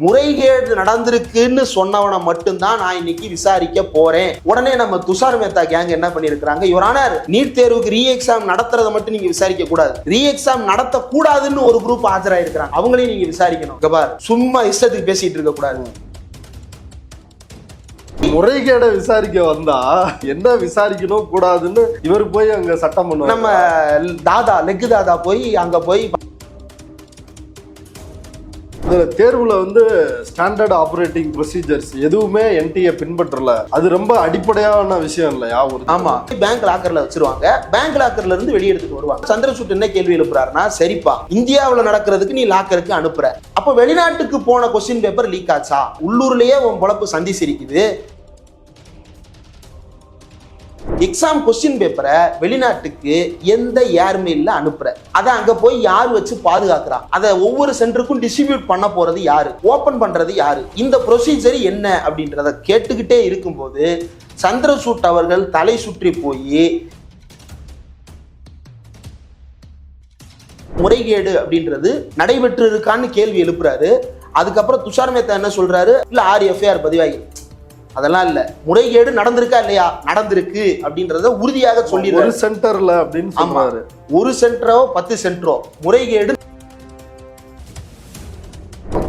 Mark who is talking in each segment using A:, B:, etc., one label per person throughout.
A: முறைகேடு நடந்திருக்குன்னு சொன்னவனை மட்டும்தான் நான் இன்னைக்கு விசாரிக்க போறேன். உடனே நம்ம துஷார் மேத்தா கேங் என்ன பண்ணிருக்காங்க, யுவர் நீட் தேர்வுக்கு ரீ எக்ஸாம் நடத்துறதை மட்டும் நீங்க விசாரிக்க கூடாது, ரீ எக்ஸாம் நடத்த கூடாதுன்னு ஒரு குரூப் ஆஜராயிருக்கிறாங்க, அவங்களையும் நீங்க விசாரிக்கணும். சும்மா இஷ்டத்துக்கு பேசிட்டு இருக்க கூடாது.
B: முறைகேட விசாரிக்க வந்தா என்ன விசாரிக்கணும் கூடாதுன்னு இவர் போய் அங்க சட்டம் பண்ணுவாங்க.
A: நம்ம லெக்கு தாதா போய் அங்க போய்
B: தேர்வுல ஸ்டாண்டர்ட் ஆபரேட்டிங் ப்ரொசீஜர்ஸ் எதுவுமே என்டிஏ பின்பற்றல. அது ரொம்ப அடிப்படையான விஷயம் இல்லையா?
A: ஆமா, பேங்க் லாக்கர்ல வச்சிருவாங்க, பேங்க் லாக்கர்ல இருந்து வெளியே எடுத்துட்டு வருவாங்க. சந்திரசூட் என்ன கேள்வி எழுப்புறாருன்னா, சரிப்பா இந்தியாவில் நடக்கிறதுக்கு நீ லாக்கருக்கு அனுப்புற, அப்ப வெளிநாட்டுக்கு போன கொஸ்டின் பேப்பர் லீக் ஆச்சா? உள்ளூர்லயே உன் பொழப்பு சந்தி சிரிக்குது. எக்ஸாம் கொஸ்டின் பேப்பரை வெளிநாட்டுக்கு எந்த ஏர்மெயில்ல அனுப்புற, அதை அங்க போய் யார் வச்சு பாதுகாக்கிறா, அதை ஒவ்வொரு சென்டருக்கும் டிஸ்ட்ரிபியூட் பண்ண போறது யாரு, ஓபன் பண்றது யாரு, இந்த ப்ரொசீஜர் என்ன அப்படின்றத கேட்டுக்கிட்டே இருக்கும்போது சந்திரசூட் அவர்கள் தலை சுற்றி போய் முறைகேடு அப்படின்றது நடைபெற்று இருக்கான்னு கேள்வி எழுப்புறாரு. அதுக்கப்புறம் துஷார் மேத்தா என்ன சொல்றாரு, இல்ல 6 எஃப்ஐஆர் பதிவாகி, அதெல்லாம் இல்ல, முறைகேடு நடந்திருக்கா இல்லையா, நடந்திருக்கு அப்படின்றத உறுதியாக சொல்லிடுறாரு.
B: ஒரு சென்டர்ல அப்படின்னு சொல்றாரு.
A: ஒரு சென்டரோ 10 சென்டரோ முறைகேடு.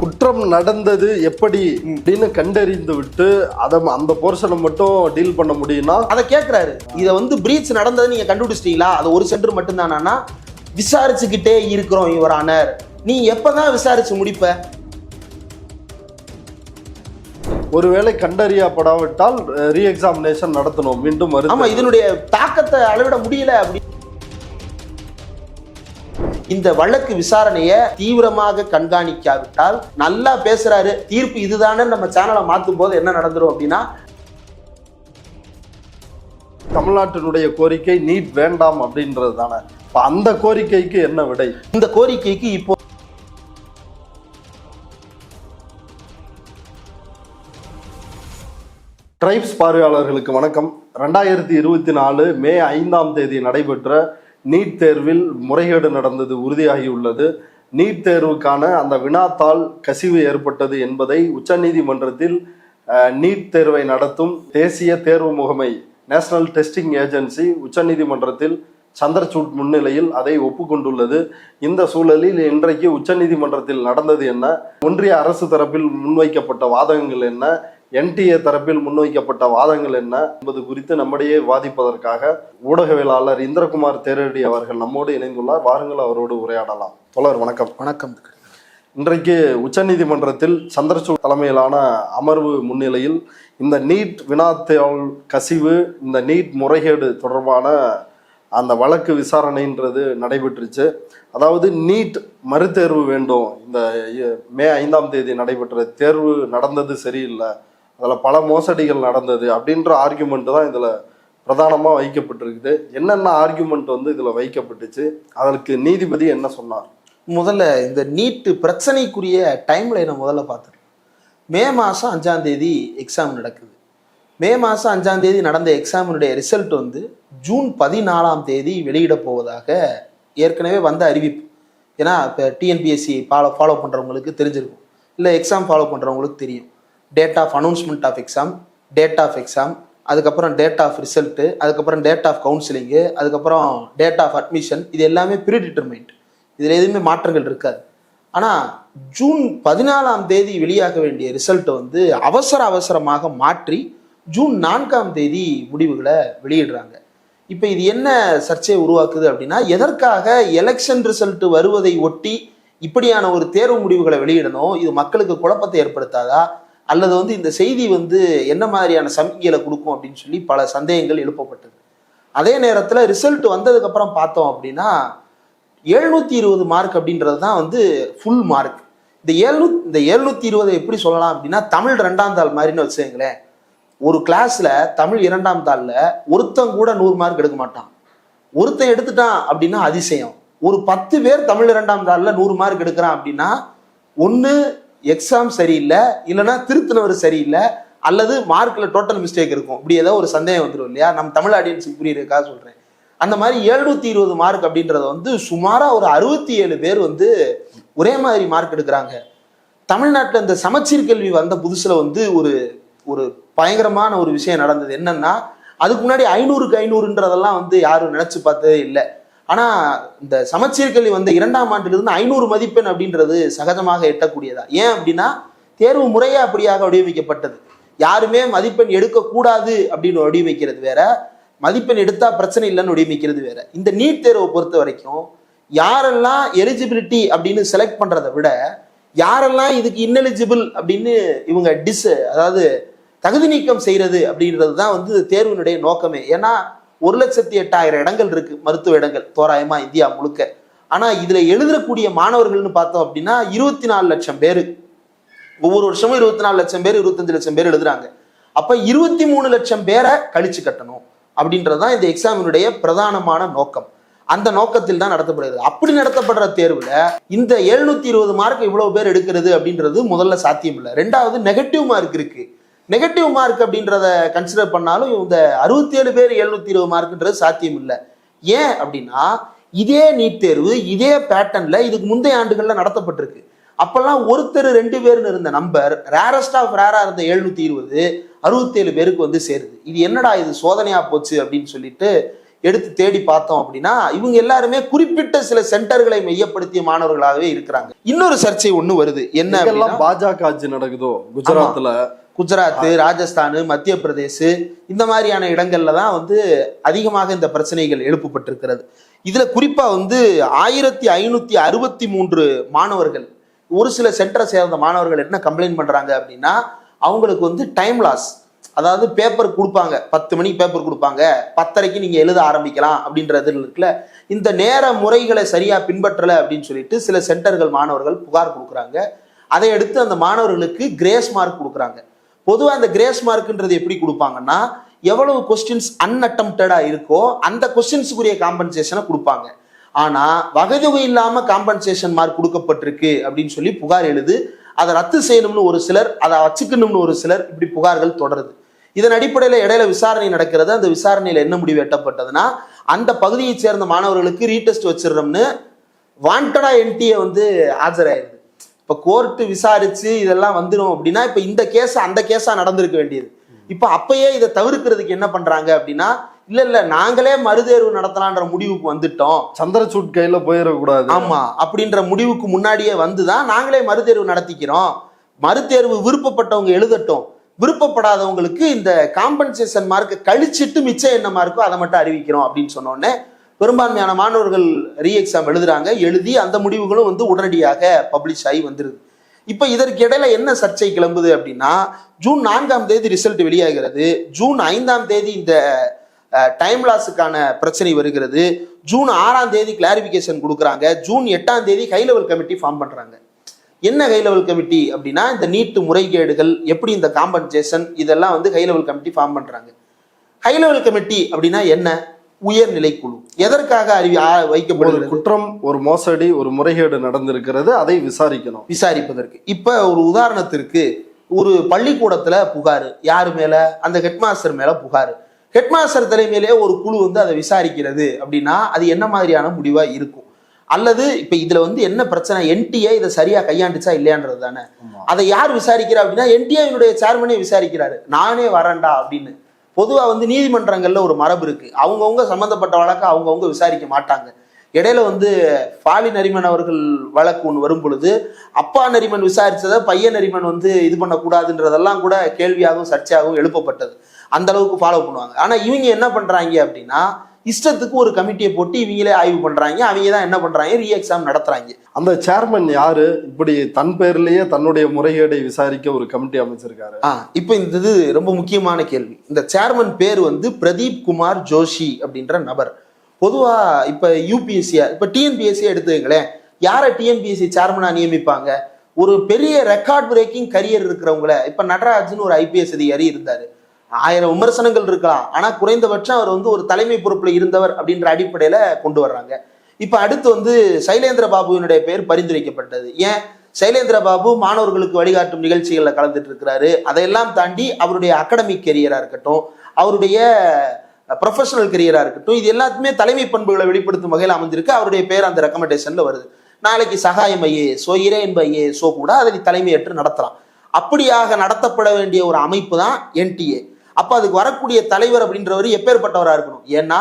B: குற்றம் நடந்தது எப்படி அப்படின்னு கண்டறிந்து விட்டு அதை அந்த போர்ஷனை மட்டும் டீல் பண்ண முடியும்னா
A: அதை கேட்கிறாரு. இதை பிரீச் நடந்தது நீங்க கண்டுபிடிச்சிட்டீங்களா, அது ஒரு சென்டர் மட்டும் தானா, விசாரிச்சுக்கிட்டே இருக்கிறோம் யுவர் ஆனர், நீ எப்பதான் விசாரிச்சு முடிப்ப?
B: ஒருவேளை கண்டறியப்படாவிட்டால் ரீ எக்ஸாமினேஷன் நடத்தணும் மீண்டும்.
A: ஆமா, இதனுடைய தாக்கத்தை அளவிட முடியல. அப்படி இந்த வழக்கு விசாரணையை தீவிரமாக கண்காணிக்காவிட்டால், நல்லா பேசுறாரு தீர்ப்பு இதுதானே நம்ம சேனலை மாற்றும் போது என்ன நடந்துரும் அப்படின்னா,
B: தமிழ்நாட்டினுடைய கோரிக்கை நீட் வேண்டாம் அப்படின்றது தானே. அந்த கோரிக்கைக்கு என்ன விடை?
A: இந்த கோரிக்கைக்கு இப்போ
B: ட்ரைப்ஸ் பார்வையாளர்களுக்கு வணக்கம். 2024 மே 5 நடைபெற்ற நீட் தேர்வில் முறைகேடு நடந்தது உறுதியாகியுள்ளது. நீட் தேர்வுக்கான அந்த வினாத்தாள் கசிவு ஏற்பட்டது என்பதை உச்சநீதிமன்றத்தில் நீட் தேர்வை நடத்தும் தேசிய தேர்வு முகமை நேஷனல் டெஸ்டிங் ஏஜென்சி உச்சநீதிமன்றத்தில் சந்திரசூட் முன்னிலையில் அதை ஒப்புக்கொண்டுள்ளது. இந்த சூழலில் இன்றைக்கு உச்சநீதிமன்றத்தில் நடந்தது என்ன, ஒன்றிய அரசு தரப்பில் முன்வைக்கப்பட்ட வாதங்கள் என்ன, என்டிஏ தரப்பில் முன்வைக்கப்பட்ட வாதங்கள் என்ன என்பது குறித்து நம்மிடையே வாதிப்பதற்காக ஊடகவியலாளர் இந்திரகுமார் தேரடி அவர்கள் நம்மோடு இணைந்துள்ளார். வாருங்கள் அவரோடு உரையாடலாம். தோழர் வணக்கம்.
A: வணக்கம்.
B: இன்றைக்கு உச்சநீதிமன்றத்தில் சந்திரசூட் தலைமையிலான அமர்வு முன்னிலையில் இந்த நீட் வினாத்தாள் கசிவு, இந்த நீட் முறைகேடு தொடர்பான அந்த வழக்கு விசாரணைன்றது நடைபெற்றுச்சு. அதாவது நீட் மறுதேர்வு வேண்டும், இந்த மே 5 நடைபெற்ற தேர்வு நடந்தது சரியில்லை, அதில் பல மோசடிகள் நடந்தது அப்படின்ற ஆர்கியூமெண்ட் தான் இதில் பிரதானமாக வைக்கப்பட்டிருக்குது. என்னென்ன ஆர்கியூமெண்ட் இதில் வைக்கப்பட்டுச்சு, அதற்கு நீதிபதி என்ன சொன்னார்?
A: முதல்ல இந்த நீட்டு பிரச்சனைக்குரிய டைம் லைனை முதல்ல பார்த்துருக்கோம். மே மாதம் 5 எக்ஸாம் நடக்குது. மே மாதம் 5 நடந்த எக்ஸாமினுடைய ரிசல்ட் ஜூன் 14 வெளியிட போவதாக ஏற்கனவே வந்த அறிவிப்பு. ஏன்னா இப்போ டிஎன்பிஎஸ்சி ஃபாலோ பண்ணுறவங்களுக்கு தெரிஞ்சிருக்கும், இல்லை எக்ஸாம் ஃபாலோ பண்ணுறவங்களுக்கு தெரியும். Date of announcement of exam, date of exam, அதுக்கப்புறம் டேட் ஆஃப் ரிசல்ட்டு, அதுக்கப்புறம் டேட் ஆஃப் கவுன்சிலிங்கு, அதுக்கப்புறம் டேட் ஆஃப் அட்மிஷன், இது எல்லாமே ப்ரீ டிட்டர்மைன்ட். இதில் எதுவுமே மாற்றங்கள் இருக்காது. ஆனால் ஜூன் 14 வெளியாக வேண்டிய ரிசல்ட்டை அவசரமாக மாற்றி ஜூன் 4 முடிவுகளை வெளியிடுறாங்க. இப்போ இது என்ன சர்ச்சையை உருவாக்குது அப்படின்னா, எதற்காக எலெக்ஷன் ரிசல்ட் வருவதை ஒட்டி இப்படியான ஒரு தேர்வு முடிவுகளை வெளியிடணும், இது மக்களுக்கு குழப்பத்தை ஏற்படுத்தாதா, அல்லது இந்த செய்தி என்ன மாதிரியான சமிக்கைகளை கொடுக்கும் அப்படின்னு சொல்லி பல சந்தேகங்கள் எழுப்பப்பட்டது. அதே நேரத்தில் ரிசல்ட் வந்ததுக்கப்புறம் பார்த்தோம் அப்படின்னா 720 மார்க் அப்படின்றது தான் ஃபுல் மார்க். இந்த 720 எப்படி சொல்லலாம் அப்படின்னா, தமிழ் 2ஆம் தாள் மாதிரின்னு வச்சுங்களேன். ஒரு கிளாஸ்ல தமிழ் 2ஆம் தாள்ல ஒருத்தன் கூட 100 மார்க் எடுக்க மாட்டான். ஒருத்தன் எடுத்துட்டான் அப்படின்னா அதிசயம். ஒரு 10 பேர் தமிழ் 2ஆம் தாள்ல 100 மார்க் எடுக்கிறான் அப்படின்னா, ஒன்று எக்ஸாம் சரியில்லை, இல்லைன்னா திருத்தினவர் சரியில்லை, அல்லது மார்க்ல டோட்டல் மிஸ்டேக் இருக்கும். இப்படி ஏதோ ஒரு சந்தேகம் வந்துடும் இல்லையா? நம்ம தமிழ் ஆடியன்ஸுக்கு புரியுறதுக்காக சொல்றேன். அந்த மாதிரி 720 மார்க் அப்படின்றத சுமாரா ஒரு 67 பேர் ஒரே மாதிரி மார்க் எடுக்கிறாங்க. தமிழ்நாட்டில் இந்த சமச்சீர் கல்வி வந்த புதுசுல வந்து ஒரு ஒரு பயங்கரமான ஒரு விஷயம் நடந்தது. என்னன்னா, அதுக்கு முன்னாடி 500க்கு 500ன்றதெல்லாம் வந்து யாரும் நினைச்சு பார்த்ததே இல்லை. ஆனா இந்த சமச்சீர் கல்வி வந்த 2ஆம் ஆண்டிலிருந்து 500 மதிப்பெண் அப்படின்றது சகஜமாக எட்டக்கூடியதா. ஏன் அப்படின்னா, தேர்வு முறையே அப்படியாக வடிவமைக்கப்பட்டது. யாருமே மதிப்பெண் எடுக்கக்கூடாது அப்படின்னு வடிவமைக்கிறது வேற, மதிப்பெண் எடுத்தா பிரச்சனை இல்லைன்னு வடிவமைக்கிறது வேற. இந்த நீட் தேர்வை பொறுத்த வரைக்கும் யாரெல்லாம் எலிஜிபிலிட்டி அப்படின்னு செலக்ட் பண்றதை விட, யாரெல்லாம் இதுக்கு இன்எலிஜிபிள் அப்படின்னு இவங்க அதாவது தகுதி நீக்கம் செய்யறது அப்படின்றது தான் வந்து தேர்வினுடைய நோக்கமே. ஏன்னா 1,08,000 இடங்கள் இருக்கு, மருத்துவ இடங்கள் தோராயமா இந்தியா முழுக்க. ஆனா இதுல எழுதக்கூடிய மாணவர்கள்னு பார்த்தோம் அப்படின்னா 24 லட்சம் பேரு. ஒவ்வொரு வருஷமும் 24 லட்சம் பேர் 25 லட்சம் பேர் எழுதுறாங்க. அப்ப 23 லட்சம் பேரை கழிச்சு கட்டணும் அப்படின்றதுதான் இந்த எக்ஸாமினுடைய பிரதானமான நோக்கம். அந்த நோக்கத்தில் தான் நடத்தப்படுகிறது. அப்படி நடத்தப்படுற தேர்வுல இந்த 720 மார்க் இவ்வளவு பேர் எடுக்கிறது அப்படின்றது முதல்ல சாத்தியம் இல்லை. ரெண்டாவது நெகட்டிவ் மார்க் இருக்கு. நெகட்டிவ் மார்க் அப்படின்றத கன்சிடர் பண்ணாலும் இந்த 67 பேர் 720 மார்க்ன்றது சாத்தியம் இல்லை. ஏன் அப்படின்னா, இதே நீட் தேர்வு இதே பேட்டர்ன்ல இதுக்கு முந்தைய ஆண்டுகள்ல நடத்தப்பட்டிருக்கு. அப்பெல்லாம் ஒருத்தர் 2 பேர்னு இருந்த நம்பர் ரேரஸ்ட் ஆஃப் ரேரா இருந்த 720 67 பேருக்கு வந்து சேருது. இது என்னடா இது சோதனையா போச்சு அப்படின்னு சொல்லிட்டு எடுத்து தேடி பார்த்தோம் அப்படின்னா, இவங்க எல்லாருமே குறிப்பிட்ட சில சென்டர்களை மையப்படுத்திய மாணவர்களாகவே இருக்கிறாங்க. இன்னொரு சர்ச்சை ஒண்ணு வருது. என்ன
B: பாஜக ஆட்சி நடக்குதோ குஜராத்ல,
A: குஜராத், ராஜஸ்தான், மத்திய பிரதேஷ் இந்த மாதிரியான இடங்கள்ல தான் வந்து அதிகமாக இந்த பிரச்சனைகள் எழுப்பப்பட்டிருக்கிறது. இதுல குறிப்பா வந்து 1563 மாணவர்கள், ஒரு சில சென்டரை சேர்ந்த மாணவர்கள் என்ன கம்ப்ளைண்ட் பண்றாங்க அப்படின்னா, அவங்களுக்கு வந்து டைம் லாஸ். அதாவது பேப்பர் கொடுப்பாங்க, 10 மணிக்கு பேப்பர் கொடுப்பாங்க, 10:30க்கு நீங்க எழுத ஆரம்பிக்கலாம் அப்படின்றது இருக்குல்ல, இந்த நேர முறைகளை சரியா பின்பற்றல அப்படின்னு சொல்லிட்டு சில சென்டர்கள் மாணவர்கள் புகார் கொடுக்குறாங்க. அதை எடுத்து அந்த மாணவர்களுக்கு கிரேஸ் மார்க் கொடுக்குறாங்க. பொதுவாக அந்த கிரேஸ் மார்க்ன்றது எப்படி கொடுப்பாங்கன்னா, எவ்வளவு கொஸ்டின்ஸ் அன்அட்டம்ப்டடா இருக்கோ அந்த கொஸ்டின்ஸுக்குரிய காம்பன்சேஷனை கொடுப்பாங்க. ஆனா வகைதொகை இல்லாம காம்பன்சேஷன் மார்க் கொடுக்கப்பட்டிருக்கு அப்படின்னு சொல்லி புகார் எழுது, அதை ரத்து செய்யணும்னு ஒரு சிலர், அதை வச்சுக்கணும்னு ஒரு சிலர், இப்படி புகார்கள் தொடருது. இதன் அடிப்படையில் இடையில விசாரணை நடக்கிறது. அந்த விசாரணையில என்ன முடிவு எட்டப்பட்டதுன்னா, அந்த பகுதியை சேர்ந்த மாணவர்களுக்கு ரீடெஸ்ட் வச்சிடறோம்னு வாண்டடா என்டிஏ வந்து ஆஜராயிருது. இப்ப கோர்ட்டு விசாரிச்சு இதெல்லாம் வந்துடும் அப்படின்னா, இப்ப இந்த கேஸ் அந்த கேஸா நடந்திருக்க வேண்டியது. இப்ப அப்பயே இதை தவிர்க்கிறதுக்கு என்ன பண்றாங்க அப்படின்னா, இல்ல நாங்களே மறுதேர்வு நடத்தலான்ற முடிவுக்கு வந்துட்டோம்,
B: சந்திரசூட் கையில போயிடக்கூடாது,
A: ஆமா அப்படின்ற முடிவுக்கு முன்னாடியே வந்துதான் நாங்களே மறுதேர்வு நடத்திக்கிறோம், மறுதேர்வு விருப்பப்பட்டவங்க எழுதட்டும், விருப்பப்படாதவங்களுக்கு இந்த காம்பன்சேஷன் மார்க் கழிச்சிட்டு மிச்சம் என்ன மார்க்கோ அதை மட்டும் அறிவிக்கிறோம் அப்படின்னு சொன்னோடனே பெரும்பான்மையான மாணவர்கள் ரீ எக்ஸாம் எழுதுறாங்க. எழுதி அந்த முடிவுகளும் வந்து உடனடியாக பப்ளிஷ் ஆகி வந்துருது. இப்ப இதற்கு இடையில என்ன சர்ச்சை கிளம்புது அப்படின்னா, ஜூன் 4ஆம் தேதி ரிசல்ட் வெளியாகிறது, ஜூன் 5ஆம் தேதி இந்த டைம் லாஸுக்கான பிரச்சனை வருகிறது, ஜூன் 6ஆம் தேதி கிளாரிபிகேஷன் கொடுக்குறாங்க, ஜூன் 8ஆம் தேதி ஹை லெவல் கமிட்டி ஃபார்ம் பண்றாங்க. என்ன ஹை லெவல் கமிட்டி அப்படின்னா, இந்த நீட் முறைகேடுகள் எப்படி இந்த காம்பன்சேஷன் இதெல்லாம் வந்து ஹை லெவல் கமிட்டி ஃபார்ம் பண்றாங்க. ஹை லெவல் கமிட்டி அப்படின்னா என்ன? உயர்நிலை குழு. எதற்காக வைக்கப்படுகிறது?
B: குற்றம், ஒரு மோசடி, ஒரு முறைகேடு நடந்திருக்கிறது, அதை விசாரிப்பதற்கு. இப்ப ஒரு உதாரணத்திற்கு,
A: ஒரு பள்ளிக்கூடத்துல புகார், யாரு மேல? அந்த ஹெட்மாஸ்டர் மேல புகார். ஹெட்மாஸ்டர் தலைமையிலே ஒரு குழு வந்து அதை விசாரிக்கிறது அப்படின்னா அது என்ன மாதிரியான முடிவா இருக்கும்? அல்லது இப்ப இதுல வந்து என்ன பிரச்சனை, என்டிஏ இதை சரியா கையாண்டுச்சா இல்லையான்றது தானே. அதை யார் விசாரிக்கிறா அப்படின்னா, என்டிஏனுடைய சேர்மனே விசாரிக்கிறாரு, நானே வரேன்டா அப்படின்னு. பொதுவா வந்து நீதிமன்றங்கள்ல ஒரு மரபு இருக்கு, அவங்கவுங்க சம்பந்தப்பட்ட வழக்கை அவங்கவுங்க விசாரிக்க மாட்டாங்க. இடையில வந்து ஃபாலி நரிமன் அவர்கள் வழக்கு ஒன்று வரும் பொழுது, அப்பா நரிமன் விசாரிச்சதை பையன் நரிமன் வந்து இது பண்ணக்கூடாதுன்றதெல்லாம் கூட கேள்வியாகவும் சர்ச்சையாகவும் எழுப்பப்பட்டது. அந்த அளவுக்கு ஃபாலோ பண்ணுவாங்க. ஆனா இவங்க என்ன பண்றாங்க அப்படின்னா, இஷ்டத்துக்கு ஒரு கமிட்டியை போட்டு இவங்களே ஆய்வு பண்றாங்க. அவங்க தான் என்ன பண்றாங்க, ரீ எக்ஸாம் நடத்துறாங்க.
B: அந்த சேர்மன் யாரு? இப்படி தன் பேர்லயே தன்னுடைய முறைகேடை விசாரிக்க ஒரு கமிட்டி அமைச்சிருக்காரு.
A: இப்ப இந்த இது ரொம்ப முக்கியமான கேள்வி. இந்த சேர்மன் பேர் வந்து பிரதீப் குமார் ஜோஷி அப்படின்ற நபர். பொதுவா இப்ப யூபிஎஸ்சியா, இப்ப டிஎன்பிஎஸ்சியா எடுத்துக்கங்களேன், யாரை டிஎன்பிஎஸ்சி சேர்மனா நியமிப்பாங்க? ஒரு பெரிய ரெக்கார்ட் பிரேக்கிங் கரியர் இருக்கிறவங்கள. இப்ப நடராஜன் ஒரு ஐபிஎஸ் அதிகாரி இருந்தாரு, 1000 விமர்சனங்கள் இருக்கலாம், ஆனா குறைந்தபட்சம் அவர் வந்து ஒரு தலைமை பொறுப்புல இருந்தவர் அப்படின்ற அடிப்படையில கொண்டு வர்றாங்க. இப்ப அடுத்து வந்து சைலேந்திர பாபுவினுடைய பெயர் பரிந்துரைக்கப்பட்டது. ஏன்? சைலேந்திர பாபு மாணவர்களுக்கு வழிகாட்டும் நிகழ்ச்சிகள்ல கலந்துட்டு இருக்கிறாரு. அதையெல்லாம் தாண்டி அவருடைய அகடமிக் கெரியரா இருக்கட்டும், அவருடைய ப்ரொஃபஷனல் கெரியரா இருக்கட்டும், இது எல்லாத்துமே தலைமை பண்புகளை வெளிப்படுத்தும் வகையில் அமைஞ்சிருக்கு. அவருடைய பேர் அந்த ரெக்கமெண்டேஷன்ல வருது. நாளைக்கு சகாயம் ஐஏஎஸோ இறையன்பு ஐஏஎஸோ கூட அதை தலைமையேற்று நடத்தலாம். அப்படியாக நடத்தப்பட வேண்டிய ஒரு அமைப்பு தான் என்டிஏ. அப்ப அதுக்கு வரக்கூடிய தலைவர் அப்படின்றவர் எப்பேற்பட்டவராக இருக்கணும்? ஏன்னா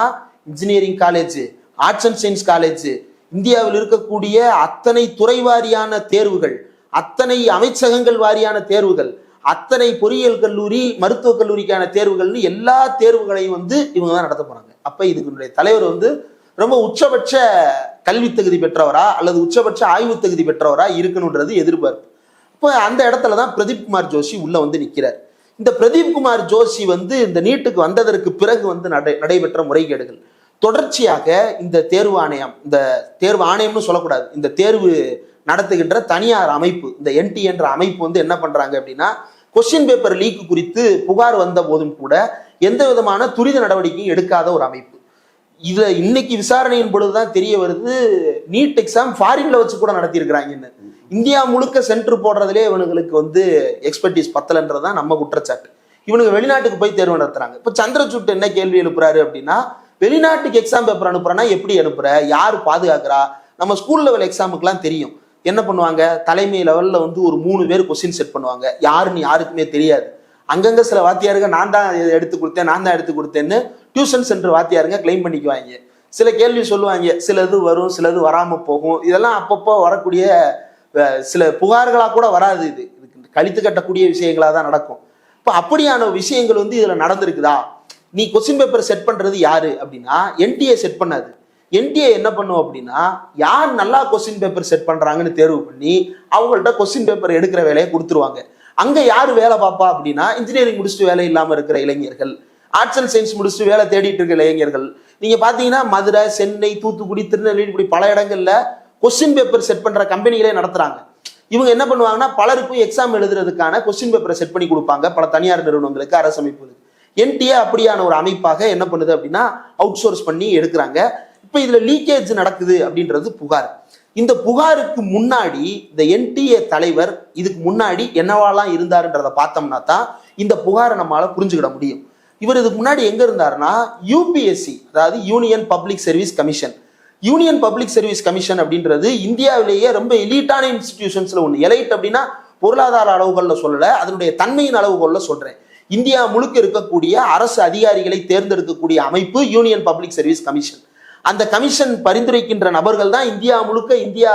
A: engineering college, arts and science college, இந்தியாவில் இருக்கக்கூடிய அத்தனை துறை வாரியான தேர்வுகள், அத்தனை அமைச்சகங்கள் வாரியான தேர்வுகள், அத்தனை பொறியியல் கல்லூரி, மருத்துவக் கல்லூரிக்கான தேர்வுகள்னு எல்லா தேர்வுகளையும் இவங்க தான் நடத்த போறாங்க. அப்ப இதுக்கு தலைவர் ரொம்ப உச்சபட்ச கல்வி தகுதி பெற்றவரா அல்லது உச்சபட்ச ஆய்வு தகுதி பெற்றவரா இருக்கணும்ன்றது எதிர்பார்ப்பு. இப்போ அந்த இடத்துல தான் பிரதீப் குமார் ஜோஷி உள்ள நிற்கிறார். இந்த பிரதீப் குமார் ஜோஷி இந்த நீட்டுக்கு வந்ததற்கு பிறகு நடைபெற்ற முறைகேடுகள் தொடர்ச்சியாக இந்த தேர்வு ஆணையம், இந்த தேர்வு ஆணையம்னு சொல்லக்கூடாது, இந்த தேர்வு நடத்துகின்ற தனியார் அமைப்பு, இந்த என்டி என்ற அமைப்பு என்ன பண்றாங்க அப்படின்னா, கொஸ்டின் பேப்பர் லீக் குறித்து புகார் வந்த போதும் கூட எந்த விதமான துரித நடவடிக்கையும் எடுக்காத ஒரு அமைப்பு. இதுல இன்னைக்கு விசாரணையின் பொழுதுதான் தெரிய வருது, நீட் எக்ஸாம் ஃபாரின்ல வச்சு கூட நடத்தியிருக்கிறாங்கன்னு. இந்தியா முழுக்க சென்டர் போடுறதுலே இவனுங்களுக்கு எக்ஸ்பர்டீஸ் பத்தலன்றதுதான் நம்ம குற்றச்சாட்டு. இவனுக்கு வெளிநாட்டுக்கு போய் தேர்வு நடத்துறாங்க. இப்ப சந்திரசூட் என்ன கேள்வி எழுப்புறாரு அப்படின்னா, வெளிநாட்டுக்கு எக்ஸாம் பேப்பர் அனுப்புறனா எப்படி அனுப்புற, யாரு பாதுகாக்கிறா? நம்ம ஸ்கூல் லெவல் எக்ஸாமுக்குலாம் தெரியும். என்ன பண்ணுவாங்க, தலைமை லெவல்ல ஒரு 3 பேர் கொஸ்டின் செட் பண்ணுவாங்க, யாருன்னு யாருக்குமே தெரியாது. அங்கங்க சில வாத்தியாருங்க நான் தான் எடுத்து கொடுத்தேன்னு டியூஷன் சென்டர் வாத்தியாருங்க கிளைம் பண்ணிக்குவாங்க. சில கேள்வி சொல்லுவாங்க, சிலது வரும், சிலது வராம போகும். இதெல்லாம் அப்பப்போ வரக்கூடிய சில புகார்களா கூட வராது. இதுக்கு கழித்து கட்டக்கூடிய விஷயங்களா தான் நடக்கும். இப்போ அப்படியான விஷயங்கள் இதுல நடந்திருக்குதா? நீ கொஸ்டின் பேப்பர் செட் பண்றது யாரு அப்படின்னா என்டிஏ செட் பண்ணாது. என்டிஏ என்ன பண்ணும் அப்படின்னா, யார் நல்லா கொஸ்டின் பேப்பர் செட் பண்றாங்கன்னு தேர்வு பண்ணி அவங்கள்ட்ட கொஸ்டின் பேப்பர் எடுக்கிற வேலையை கொடுத்துருவாங்க. அங்க யாரு வேலை பார்ப்பா அப்படின்னா, இன்ஜினியரிங் முடிச்சுட்டு வேலை இல்லாம இருக்கிற இளைஞர்கள், ஆர்ட்ஸ் அண்ட் சயின்ஸ் முடிச்சுட்டு வேலை தேடிட்டு இருக்கிற இளைஞர்கள். நீங்க பாத்தீங்கன்னா மதுரை, சென்னை, தூத்துக்குடி, திருநெல்வேலி இப்படி பல இடங்கள்ல கொஸ்டின் பேப்பர் செட் பண்ற கம்பெனிகளே நடத்துறாங்க. இவங்க என்ன பண்ணுவாங்கன்னா, பலருக்கும் எக்ஸாம் எழுதுறதுக்கான கொஸ்டின் பேப்பரை செட் பண்ணி கொடுப்பாங்க பல தனியார் நிறுவனங்களுக்கு, அரசு அமைப்புகளுக்கு. என்டிஏ அப்படியான ஒரு அமைப்பாக என்ன பண்ணுது அப்படின்னா, அவுட் சோர்ஸ் பண்ணி எடுக்கிறாங்க. இப்ப இதுல லீக்கேஜ் நடக்குது அப்படின்றது புகார். இந்த புகாருக்கு முன்னாடி இந்த என்டிஏ தலைவர் இதுக்கு முன்னாடி என்னவாலாம் இருந்தாருன்றத பார்த்தோம்னா தான் இந்த புகாரை நம்மளால புரிஞ்சுக்கிட முடியும். இவர் இதுக்கு முன்னாடி எங்க இருந்தாருன்னா, யூபிஎஸ்சி, அதாவது union public service commission. Union public service commission அப்படின்றது இந்தியாவிலேயே ரொம்ப எலிட்டான இன்ஸ்டிடியூஷன்ஸ்ல ஒன்று. எலைட் அப்படின்னா பொருளாதார அளவுகள்ல சொல்லல, அதனுடைய தன்மையின் அளவுகள்ல சொல்றேன். இந்தியா முழுக்க இருக்கக்கூடிய அரசு அதிகாரிகளை தேர்ந்தெடுக்கக்கூடிய அமைப்பு யூனியன் பப்ளிக் சர்வீஸ் கமிஷன். அந்த கமிஷன் பரிந்துரைக்கின்ற நபர்கள் தான் இந்தியா முழுக்க இந்தியா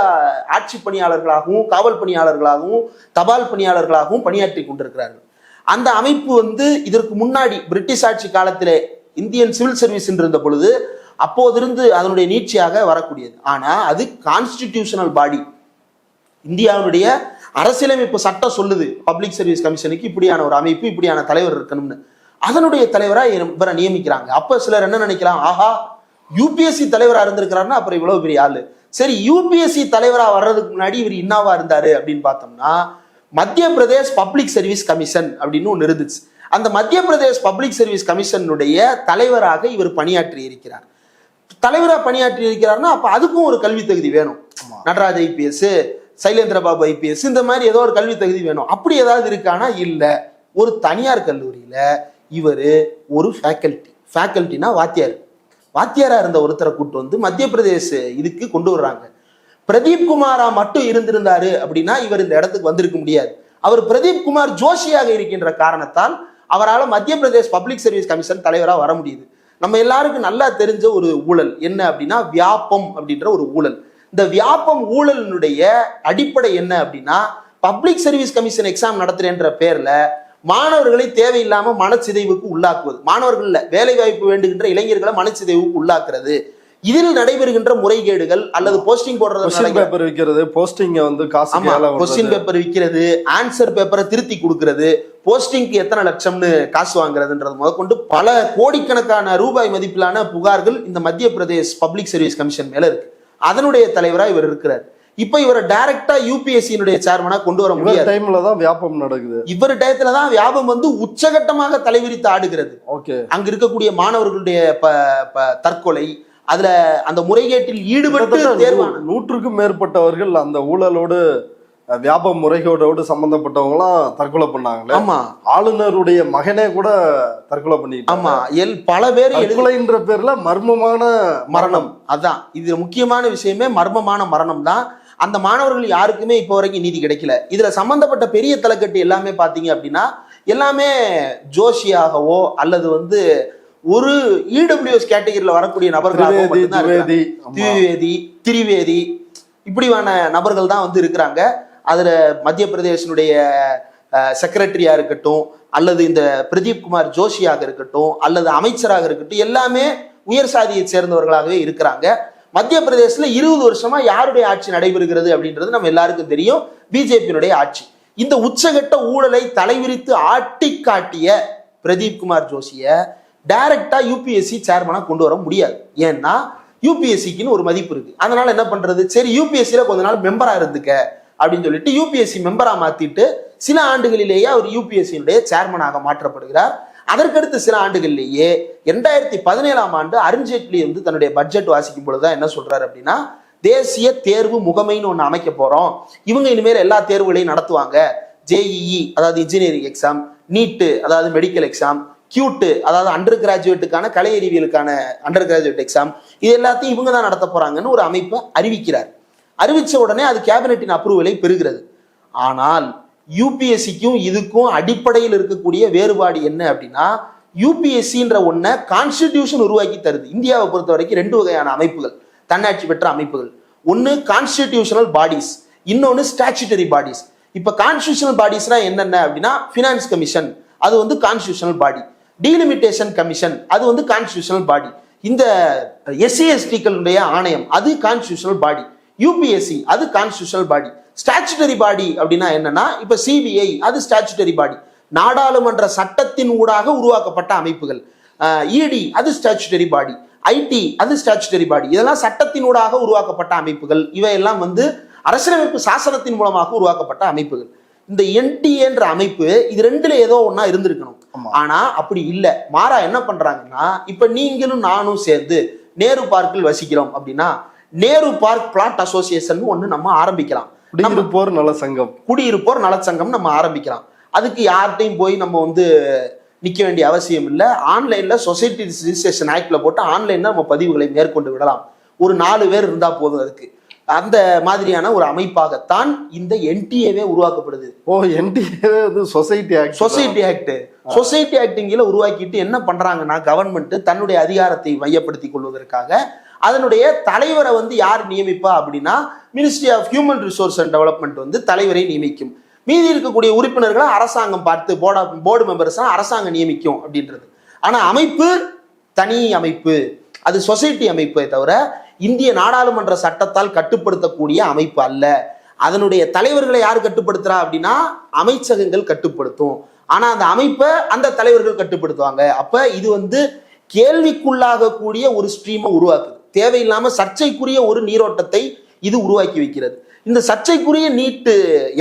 A: ஆட்சி பணியாளர்களாகவும், காவல் பணியாளர்களாகவும், தபால் பணியாளர்களாகவும் பணியாற்றி கொண்டிருக்கிறார்கள். அந்த அமைப்பு இதற்கு முன்னாடி பிரிட்டிஷ் ஆட்சி காலத்திலே இந்தியன் சிவில் சர்வீஸ் இருந்த பொழுது அப்போதிருந்து அதனுடைய நீட்சியாக வரக்கூடியது. ஆனா அது கான்ஸ்டிடியூஷனல் பாடி. இந்தியாவுடைய அரசியலமைப்பு சட்டம் சொல்லுது பப்ளிக் சர்வீஸ் கமிஷனுக்கு இப்படியான ஒரு அமைப்பு, இப்படியான தலைவர் இருக்கணும்னு. அதனுடைய தலைவரா இவரை நியமிக்கிறாங்க. அப்ப சிலர் என்ன நினைக்கலாம், ஆஹா யூபிஎஸ்சி தலைவரா இருந்திருக்கிறாருன்னா அப்புறம் இவ்வளவு பெரிய ஆளு. சரி, யூபிஎஸ்சி தலைவரா வர்றதுக்கு முன்னாடி இவர் என்னவா இருந்தாரு அப்படின்னு பார்த்தோம்னா, மத்திய பிரதேஷ் பப்ளிக் சர்வீஸ் கமிஷன் அப்படின்னு ஒன்று இருந்துச்சு. அந்த மத்திய பிரதேஷ் பப்ளிக் சர்வீஸ் கமிஷனுடைய தலைவராக இவர் பணியாற்றி இருக்கிறார். தலைவராக பணியாற்றி இருக்கிறார்னா அப்ப அதுக்கும் ஒரு கல்வி தகுதி வேணும். நடராஜ் ஐபிஎஸ், சைலேந்திர பாபு ஐபிஎஸ், இந்த மாதிரி ஏதோ ஒரு கல்வி தகுதி வேணும். அப்படி ஏதாவது இருக்கானா? இல்ல. ஒரு தனியார் கல்லூரியில இவர் ஒரு ஃபேக்கல்ட்டினா வாத்தியாரா இருந்த ஒருத்தரை கூட்டு மத்திய பிரதேச இதுக்கு கொண்டு வர்றாங்க. பிரதீப் குமாரா மட்டும் இருந்திருந்தாரு அப்படின்னா இவர் இந்த இடத்துக்கு வந்திருக்க முடியாது. அவர் பிரதீப் குமார் ஜோஷியாக இருக்கின்ற காரணத்தால் அவரால் மத்திய பிரதேஷ் பப்ளிக் சர்வீஸ் கமிஷன் தலைவராக வர முடியுது. நம்ம எல்லாருக்கும் நல்லா தெரிஞ்ச ஒரு ஊழல் என்ன அப்படின்னா, வியாபம் அப்படின்ற ஒரு ஊழல். இந்த வியாபம் ஊழலினுடைய அடிப்படை என்ன அப்படின்னா, பப்ளிக் சர்வீஸ் கமிஷன் எக்ஸாம் நடத்துறேன்ற பேர்ல மாணவர்களை தேவையில்லாம மனச்சிதைவுக்கு உள்ளாக்குவது, மாணவர்கள் வேலை வாய்ப்பு வேண்டுகின்ற இளைஞர்களை மனச்சிதைவுக்கு உள்ளாக்குறது, இதில் நடைபெறுகின்ற முறைகேடுகள் அல்லது போஸ்டிங் போடுறது,
B: பேப்பர் விற்கிறது, போஸ்டிங்
A: கொஸ்டின் பேப்பர் விற்கிறது, ஆன்சர் பேப்பரை திருத்தி கொடுக்கிறது, போஸ்டிங்க்கு எத்தனை லட்சம்னு காசு வாங்குறதுன்றது முதற்கொண்டு பல கோடிக்கணக்கான ரூபாய் மதிப்பிலான புகார்கள் இந்த மத்திய பிரதேஷ் பப்ளிக் சர்வீஸ் கமிஷன் மேல இருக்கு. அதனுடைய தலைவராக இவர் இருக்கிறார். இப்ப இவரை டைரக்டா யூபிஎஸ்சியினுடைய சேர்மனா கொண்டு வர முடியாது.
B: டைம்ல தான் வியாபம் நடக்குது.
A: இவர் டயத்துல தான் வியாபம் உச்சகட்டமாக தலைவிரித்து ஆடுகிறது. அங்க இருக்கக்கூடிய மாணவர்களுடைய தற்கொலை, அதுல அந்த முறைகேட்டில் ஈடுபட்டு தேர்வான
B: 100க்கும் மேற்பட்டவர்கள் அந்த ஊழலோடு வியாப முறைகேடோடு சம்பந்தப்பட்டவங்களாம் தற்கொலை பண்ணாங்களே.
A: ஆமா,
B: ஆளுநருடைய மகனே கூட தற்கொலை பண்ணிட்டு.
A: ஆமா, பல பேர்
B: தற்கொலைன்ற பேர்ல மர்மமான மரணம்.
A: அதான் இது முக்கியமான விஷயமே, மர்மமான மரணம் தான். அந்த மாணவர்கள் யாருக்குமே இப்போ வரைக்கும் நீதி கிடைக்கல. இதுல சம்பந்தப்பட்ட பெரிய தலைக்கட்டு எல்லாமே பாத்தீங்க அப்படின்னா எல்லாமே ஜோஷியாகவோ அல்லது ஒரு இடபிள்யூஎஸ் கேட்டகரியில வரக்கூடிய நபர்களாகவோ மட்டும்தான் திரிவேதி திரிவேதி இப்படியான நபர்கள் தான் இருக்கிறாங்க. அதுல மத்திய பிரதேசனுடைய செக்ரட்டரியா இருக்கட்டும் அல்லது இந்த பிரதீப் குமார் ஜோஷியாக இருக்கட்டும் அல்லது அமைச்சராக இருக்கட்டும் எல்லாமே உயர் சாதியை சேர்ந்தவர்களாகவே இருக்கிறாங்க. மத்திய பிரதேசத்துல 20 வருஷமா யாருடைய ஆட்சி நடைபெறுகிறது அப்படின்றது நம்ம எல்லாருக்கும் தெரியும், பிஜேபியினுடைய ஆட்சி. இந்த உச்சகட்ட ஊழலை தலைவிரித்து ஆட்டி காட்டிய பிரதீப் குமார் ஜோஷிய டைரக்டா யூபிஎஸ்சி சேர்மனா கொண்டு வர முடியாது. ஏன்னா யூபிஎஸ்சிக்குன்னு ஒரு மதிப்பு இருக்கு. அதனால என்ன பண்றது, சரி யூபிஎஸ்சியில கொஞ்ச நாள் மெம்பரா இருந்துக்க அப்படின்னு சொல்லிட்டு யூபிஎஸ்சி மெம்பரா மாத்திட்டு சில ஆண்டுகளிலேயே அவர் யூபிஎஸ்சியினுடைய சேர்மனாக மாற்றப்படுகிறார். அதற்கடுத்து சில ஆண்டுகளிலேயே 2017ஆம் ஆண்டு அருண்ஜேட்லி தன்னுடைய பட்ஜெட் வாசிக்கும் பொழுதுதான் என்ன சொல்றாரு அப்படின்னா, தேசிய தேர்வு முகமைன்னு ஒண்ணு அமைக்க போறோம், இவங்க இனிமேல் எல்லா தேர்வுகளையும் நடத்துவாங்க. ஜேஇஇ அதாவது இன்ஜினியரிங் எக்ஸாம், நீட்டு அதாவது மெடிக்கல் எக்ஸாம், கியூட்டு அதாவது அண்டர் கிராஜுவேட்டுக்கான கலை அறிவியலுக்கான அண்டர் கிராஜுவேட் எக்ஸாம், இது எல்லாத்தையும் இவங்க தான் நடத்த போறாங்கன்னு ஒரு அமைப்பை அறிவிக்கிறார். அறிவிச்ச உடனே அது கேபினட்டின் அப்ரூவலை பெறுகிறது. ஆனால் யூபிஎஸ்சிக்கும் இதுக்கும் அடிப்படையில் இருக்கக்கூடிய வேறுபாடு என்ன அப்படின்னா, யூபிஎஸ்சின்ற ஒன்ன கான்ஸ்டிடியூஷன் உருவாக்கி தருது. இந்தியாவை பொறுத்த வரைக்கும் 2 வகையான அமைப்புகள், தன்னாட்சி பெற்ற அமைப்புகள். ஒன்னு கான்ஸ்டிடியூஷனல் பாடிஸ், இன்னொன்னு ஸ்டாச்சுட்டரி பாடிஸ். இப்ப கான்ஸ்டிடியூஷனல் பாடிஸ்னா என்னென்ன அப்படின்னா, ஃபினான்ஸ் கமிஷன் அது கான்ஸ்டிடியூஷனல் பாடி, டீலிமிட்டேஷன் கமிஷன் அது கான்ஸ்டிடியூஷனல் பாடி, இந்த எஸ்சிஎஸ்டிக்களுடைய ஆணையம் அது கான்ஸ்டிடியூஷனல் பாடி, யூபிஎஸ்சி அது கான்ஸ்டிடியூஷனல் பாடி. ஸ்டாச்சுட்டரி பாடி அப்படின்னா என்னன்னா, இப்ப சிபிஐ அது ஸ்டாச்சுட்டரி பாடி, நாடாளுமன்ற சட்டத்தின் ஊடாக உருவாக்கப்பட்ட அமைப்புகள். இடி அது ஸ்டாச்சுட்டரி பாடி, ஐடி அது ஸ்டாச்சுட்டரி பாடி. இதெல்லாம் சட்டத்தின் ஊடாக உருவாக்கப்பட்ட அமைப்புகள். இவையெல்லாம் அரசியலமைப்பு சாசனத்தின் மூலமாக உருவாக்கப்பட்ட அமைப்புகள். இந்த என்டிஏன்ற அமைப்பு இது 2ல ஏதோ ஒன்னா இருந்திருக்கணும். ஆனா அப்படி இல்ல. மாறா என்ன பண்றாங்கன்னா, இப்ப நீங்களும் நானும் சேர்ந்து நேரு பார்க்கில் வசிக்கிறோம் அப்படின்னா நேரு பார்க் பிளாட் அசோசியேஷன் ஒண்ணு நம்ம ஆரம்பிக்கலாம்.
B: குடியிருப்போர் நல சங்கம்,
A: குடியிருப்போர் நல சங்கம் நம்ம ஆரம்பிக்கலாம். அதுக்கு யார்கிட்டையும் போய் நம்ம நிக்க வேண்டிய அவசியம் இல்லை. ஆன்லைன்ல சொசைட்டி ரிஜிஸ்ட்ரேஷன் ஆக்ட்ல போட்டு ஆன்லைன்ல நம்ம பதிவுகளை மேற்கொண்டு விடலாம். ஒரு 4 பேர் இருந்தா போதும். அதுக்கு அந்த மாதிரியான ஒரு அமைப்பாகத்தான் இந்த என்டிஏவே உருவாக்கப்படுது.
B: NDA society act.
A: Society act society ஆக்டிங்கில உருவாக்கிட்டு என்ன பண்றாங்கன்னா, கவர்மெண்ட் தன்னுடைய அதிகாரத்தை மையப்படுத்திக் கொள்வதற்காக அதனுடைய தலைவரை யார் நியமிப்பா அப்படின்னா, ministry of human resource and development தலைவரை நியமிக்கும். மீதி இருக்கக்கூடிய உறுப்பினர்களை அரசாங்கம் பார்த்து போர்டு மெம்பர்ஸ் அரசாங்கம் நியமிக்கும் அப்படின்றது. ஆனா அமைப்பு தனி அமைப்பு, அது சொசைட்டி அமைப்பை தவிர இந்திய நாடாளுமன்ற சட்டத்தால் கட்டுப்படுத்தக்கூடிய அமைப்பு அல்ல. அதனுடைய தலைவர்களை யார் கட்டுப்படுத்துறா அப்படின்னா, அமைச்சகங்கள் கட்டுப்படுத்தும். ஆனா அந்த அமைப்பை அந்த தலைவர்கள் கட்டுப்படுத்துவாங்க. அப்ப இது கேள்விக்குள்ளாகக்கூடிய ஒரு ஸ்ட்ரீமை உருவாக்குது. தேவையில்லாம சர்ச்சைக்குரிய ஒரு நீரோட்டத்தை இது உருவாக்கி வைக்கிறது. இந்த சர்ச்சைக்குரிய நீட்டு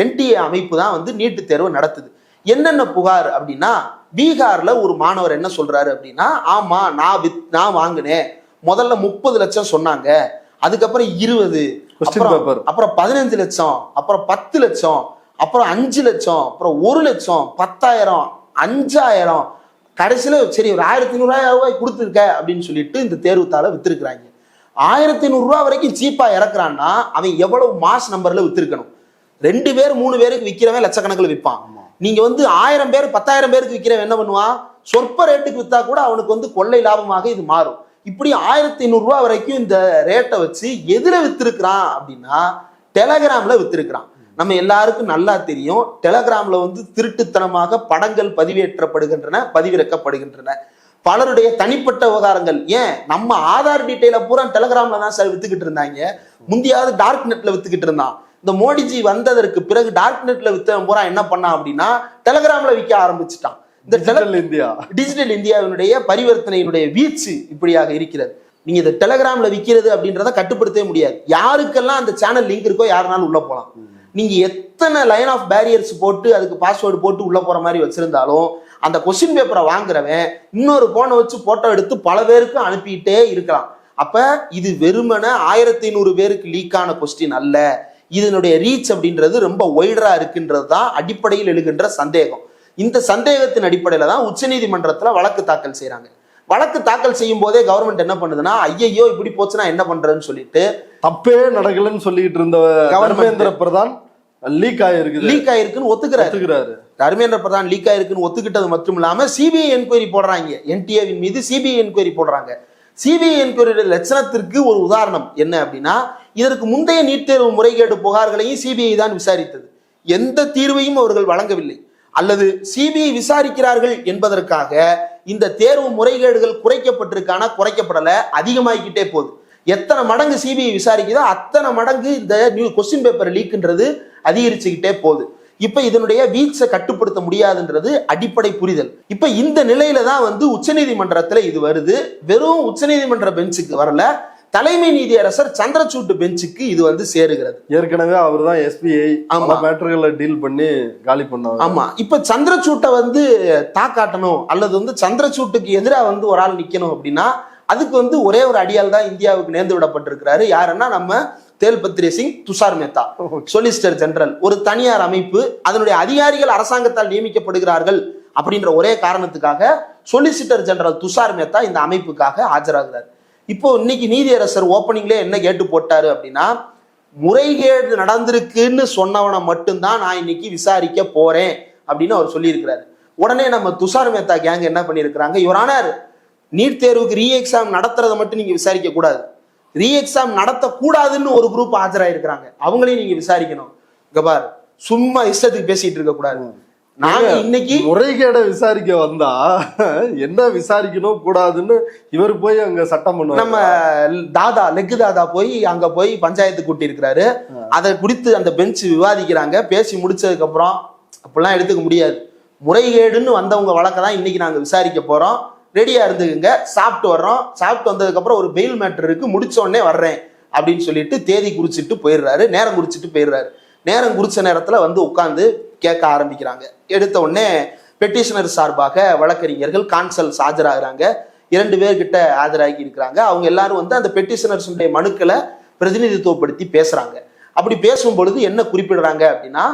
A: என்டிஏ அமைப்பு தான் நீட்டு தேர்வு நடத்துது. என்னென்ன புகார் அப்படின்னா, பீகார்ல ஒரு மாணவர் என்ன சொல்றாரு அப்படின்னா, ஆமா நான் வாங்கினேன், முதல்ல 30 லட்சம் சொன்னாங்க, அதுக்கப்புறம் 20, அப்புறம் 15 லட்சம், அப்புறம் 10 லட்சம், அப்புறம் 5 லட்சம், அப்புறம் 1 லட்சம், 10,000, 5,000, கடைசியில சரி ஒரு 1,500 ரூபாய் கொடுத்துருக்க அப்படின்னு சொல்லிட்டு இந்த தேர்வுத்தாளை வித்திருக்கிறாங்க. 1,500 ரூபாய் வரைக்கும் சீப்பா இறக்குறான்னா அவன் எவ்வளவு மாஸ் நம்பர்ல வித்திருக்கணும். 2 பேர் 3 பேருக்கு விற்கிறவன் லட்சக்கணக்கில் விற்பான். நீங்க 1000 பேர் 10,000 பேருக்கு விற்கிறவன் என்ன பண்ணுவான், சொற்ப ரேட்டுக்கு வித்தா கூட அவனுக்கு கொள்ளை லாபமாக இது மாறும். இப்படி 1,500 ரூபாய் வரைக்கும் இந்த ரேட்டை வச்சு எதுல வித்திருக்கிறான் அப்படின்னா, டெலகிராம்ல வித்திருக்கிறான். நம்ம எல்லாருக்கும் நல்லா தெரியும், டெலகிராம்ல திருட்டுத்தனமாக படங்கள் பதிவேற்றப்படுகின்றன, பதிவிறக்கப்படுகின்றன. பலருடைய தனிப்பட்ட விவகாரங்கள், ஏன் நம்ம ஆதார் டீட்டெயில பூரா டெலகிராம்ல தான் சார் வித்துக்கிட்டு இருந்தாங்க. முந்தையாவது டார்க் நெட்ல வித்துக்கிட்டு இருந்தான். இந்த மோடிஜி வந்ததற்கு பிறகு டார்க் நெட்ல வித்தவன் பூரா என்ன பண்ணான் அப்படின்னா, டெலகிராம்ல விற்க ஆரம்பிச்சுட்டான். இந்த டிஜிட்டல் இந்தியாவினுடைய பரிவர்த்தனையினுடைய வீச்சு இப்படியாக இருக்கிறது. நீங்க இந்த டெலகிராம்ல விற்கிறது அப்படின்றத கட்டுப்படுத்தவே முடியாது. யாருக்கெல்லாம் அந்த சேனல் லிங்க் இருக்கோ யாருனாலும் உள்ள போலாம். நீங்க எத்தனை லைன் ஆஃப் பேரியர்ஸ் போட்டு அதுக்கு பாஸ்வேர்டு போட்டு உள்ள போற மாதிரி வச்சிருந்தாலும் அந்த கொஸ்டின் பேப்பரை வாங்குறவன் இன்னொரு போனை வச்சு போட்டோ எடுத்து பல பேருக்கு அனுப்பிட்டே இருக்கலாம். அப்ப இது வெறுமனே 1,500 பேருக்கு லீக்கான கொஸ்டின் அல்ல. இதனுடைய ரீச் அப்படின்றது ரொம்ப ஒய்டரா இருக்குன்றது தான் அடிப்படையில் எழுகின்ற சந்தேகம். இந்த சந்தேகத்தின் அடிப்படையில தான் உச்சநீதிமன்றத்துல வழக்கு தாக்கல் செய்யறாங்க. வழக்கு தாக்கல் செய்யும் போதே கவர்மெண்ட் என்ன பண்ணுதுன்னா ஐயையோ இப்படி போச்சுன்னா என்ன பண்றதுன்னு சொல்லிட்டு
B: தப்பே நடக்கலன்னு சொல்லிட்டு இருந்த தர்மேந்திர பிரதான் லீக் ஆயிருக்குன்னு
A: ஒத்துக்கிறாரு. தர்மேந்திர பிரதான் லீக் ஆயிருக்குன்னு ஒத்துக்கிட்டது மட்டும் இல்லாம சிபிஐ என்கொயரி போடுறாங்க. என்டிஏவின் மீது சிபிஐ என்கொயரி போடுறாங்க. சிபிஐ என்கொயரி லட்சணத்திற்கு ஒரு உதாரணம் என்ன அப்படின்னா, இதற்கு முந்தைய நீட் தேர்வு முறைகேடு புகார்களையும் சிபிஐ தான் விசாரித்தது. எந்த தீர்வையும் அவர்கள் வழங்கவில்லை. அல்லது சிபிஐ விசாரிக்கிறார்கள் என்பதற்காக இந்த தேர்வு முறைகேடுகள் குறைக்கப்பட்டிருக்கான குறைக்கப்படல, அதிகமாகிக்கிட்டே போகுது. எத்தனை மடங்கு சிபிஐ விசாரிக்குதோ அத்தனை மடங்கு இந்த கொஸ்டின் பேப்பர் லீக்ன்றது அதிகரிச்சுக்கிட்டே போகுது. இப்ப இதனுடைய வீச்சை கட்டுப்படுத்த முடியாதுன்றது அடிப்படை புரிதல். இப்ப இந்த நிலையில தான் உச்சநீதிமன்றத்துல இது வருது. வெறும் உச்சநீதிமன்ற பெஞ்சுக்கு வரல, தலைமை நீதியரசர் சந்திரசூட் பெஞ்சுக்கு இது சேருகிறது.
B: ஏற்கனவே அவர் தான் எஸ்பிஐ மேட்டர்களை டீல் பண்ணி காலி பண்ணாங்க.
A: ஆமா, இப்ப சந்திரசூட்டை தாக்காட்டணும் அல்லது சந்திரசூட்டுக்கு எதிராக ஒரு ஆள் நிக்கணும் அப்படின்னா அதுக்கு ஒரே ஒரு அடியால் தான் இந்தியாவுக்கு நேர்ந்து விடப்பட்டிருக்கிறாரு. யாருன்னா நம்ம தேல்பத்ரி சிங் துஷார் மேத்தா, சொலிசிட்டர் ஜெனரல். ஒரு தனியார் அமைப்பு, அதனுடைய அதிகாரிகள் அரசாங்கத்தால் நியமிக்கப்படுகிறார்கள் அப்படின்ற ஒரே காரணத்துக்காக சொலிசிட்டர் ஜெனரல் துஷார் மேத்தா இந்த அமைப்புக்காக ஆஜராகிறார். இப்போ இன்னைக்கு நீதியரசர் ஓப்பனிங்ல என்ன கேட்டு போட்டாரு அப்படின்னா, முறைகேடு நடந்திருக்குன்னு சொன்னவனை மட்டும்தான் நான் இன்னைக்கு விசாரிக்க போறேன் அப்படின்னு அவர் சொல்லியிருக்கிறாரு. உடனே நம்ம துஷார் மேத்தா கேங் என்ன பண்ணியிருக்கிறாங்க, யுவரானர் நீட் தேர்வுக்கு ரீ எக்ஸாம் நடத்துறதை மட்டும் நீங்க விசாரிக்க கூடாது, ரீ எக்ஸாம் நடத்தக்கூடாதுன்னு ஒரு குரூப் ஆஜராயிருக்கிறாங்க, அவங்களையும் நீங்க விசாரிக்கணும். இங்க பாரு, சும்மா இஷ்டத்துக்கு பேசிட்டு இருக்க கூடாது. நாங்க இன்னைக்கு
B: முறைகேட விசாரிக்க வந்தா என்ன விசாரிக்கணும் கூடாதுன்னு இவர் போய் அங்க சட்டம் பண்ணுவாங்க.
A: நம்ம லெக்கு தாதா அங்க போய் பஞ்சாயத்து கூட்டி இருக்கிறாரு. அதை குறித்து அந்த பெஞ்ச் விவாதிக்கிறாங்க. பேசி முடிச்சதுக்கு அப்புறம் அப்படிலாம் எடுத்துக்க முடியாது, முறைகேடுன்னு வந்தவங்க வழக்க தான் இன்னைக்கு நாங்க விசாரிக்க போறோம், ரெடியா இருந்துக்குங்க, சாப்பிட்டு வர்றோம், சாப்பிட்டு வந்ததுக்கு அப்புறம் ஒரு பெயில் மேட்டர் இருக்கு, முடிச்ச உடனே வர்றேன் அப்படின்னு சொல்லிட்டு தேதி குறிச்சிட்டு போயிடுறாரு, நேரம் குறிச்சிட்டு போயிடுறாரு. நேரம் குறிச்ச நேரத்துல உட்கார்ந்து கேட்க ஆரம்பிக்கிறாங்க. எடுத்த உடனே பெட்டிஷனர் சார்பாக வழக்கறிஞர்கள் கான்சல்ஸ் ஆஜராகிறாங்க. 2 பேர்கிட்ட ஆஜராகி இருக்கிறாங்க. அவங்க எல்லாரும் அந்த பெட்டிஷனர்ஸுடைய மனுக்களை பிரதிநிதித்துவப்படுத்தி பேசுறாங்க. அப்படி பேசும் பொழுது என்ன குறிப்பிடுறாங்க அப்படின்னா,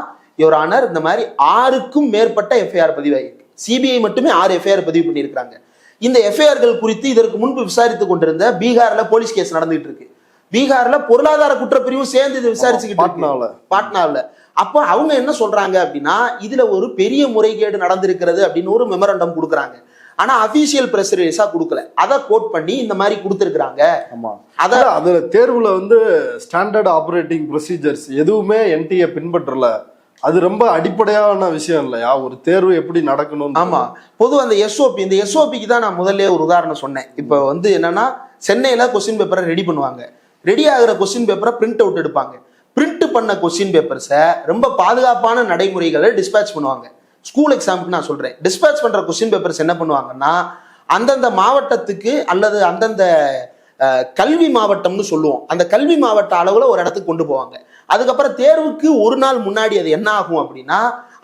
A: யுவர் ஆனர் இந்த மாதிரி 6க்கும் மேற்பட்ட எஃப்ஐஆர் பதிவாயிருக்கு. சிபிஐ மட்டுமே 6 எஃப்ஐஆர் பதிவு பண்ணியிருக்கிறாங்க. இந்த எஃப்ஐஆர்கள் குறித்து இதற்கு முன்பு விசாரித்து கொண்டிருந்த பீகார்ல போலீஸ் கேஸ் நடந்துகிட்டு இருக்கு. பீகார்ல பொருளாதார குற்றப்பிரிவும் சேர்ந்து இது விசாரிச்சுக்கிட்டு பாட்னாவில். அப்போ அவங்க என்ன சொல்றாங்க அப்படின்னா, இதுல ஒரு பெரிய முறைகேடு நடந்திருக்கிறது அப்படின்னு ஒரு மெமரண்டம் கொடுக்குறாங்க. ஆனா அபிஷியல் பிரஸ் ரிலீஸா கொடுக்கல, அதை கோட் பண்ணி இந்த மாதிரி கொடுத்திருக்கிறாங்க.
B: அதுல தேர்வுல ஸ்டாண்டர்ட் ஆபரேட்டிங் ப்ரொசீஜர்ஸ் எதுவுமே என்டிஏ பின்பற்றல. அது ரொம்ப அடிப்படையான விஷயம் இல்லையா, ஒரு தேர்வு எப்படி நடக்கணும்.
A: ஆமா, பொதுவாக அந்த எஸ்ஓபி, இந்த எஸ்ஓபிக்கு தான் நான் முதல்ல ஒரு உதாரணம் சொன்னேன். இப்போ என்னன்னா, சென்னையில கொஸ்டின் பேப்பரை ரெடி பண்ணுவாங்க. ரெடி ஆகிற கொஸ்டின் பேப்பரை பிரிண்ட் அவுட் எடுப்பாங்க. பிரிண்ட் பண்ண கொஸ்டின் பேப்பர்ஸை ரொம்ப பாதுகாப்பான நடைமுறைகளை டிஸ்பேச் பண்ணுவாங்க. ஸ்கூல் எக்ஸாமுக்கு நான் சொல்றேன், டிஸ்பேச் பண்ற கொஸ்டின் பேப்பர்ஸ் என்ன பண்ணுவாங்கன்னா, அந்தந்த மாவட்டத்துக்கு அல்லது அந்தந்த கல்வி மாவட்டம்னு சொல்லுவோம், அந்த கல்வி மாவட்ட அளவுல ஒரு இடத்துக்கு கொண்டு போவாங்க. அதுக்கப்புறம் தேர்வுக்கு ஒரு நாள் முன்னாடி அது என்ன ஆகும் அப்படின்னா,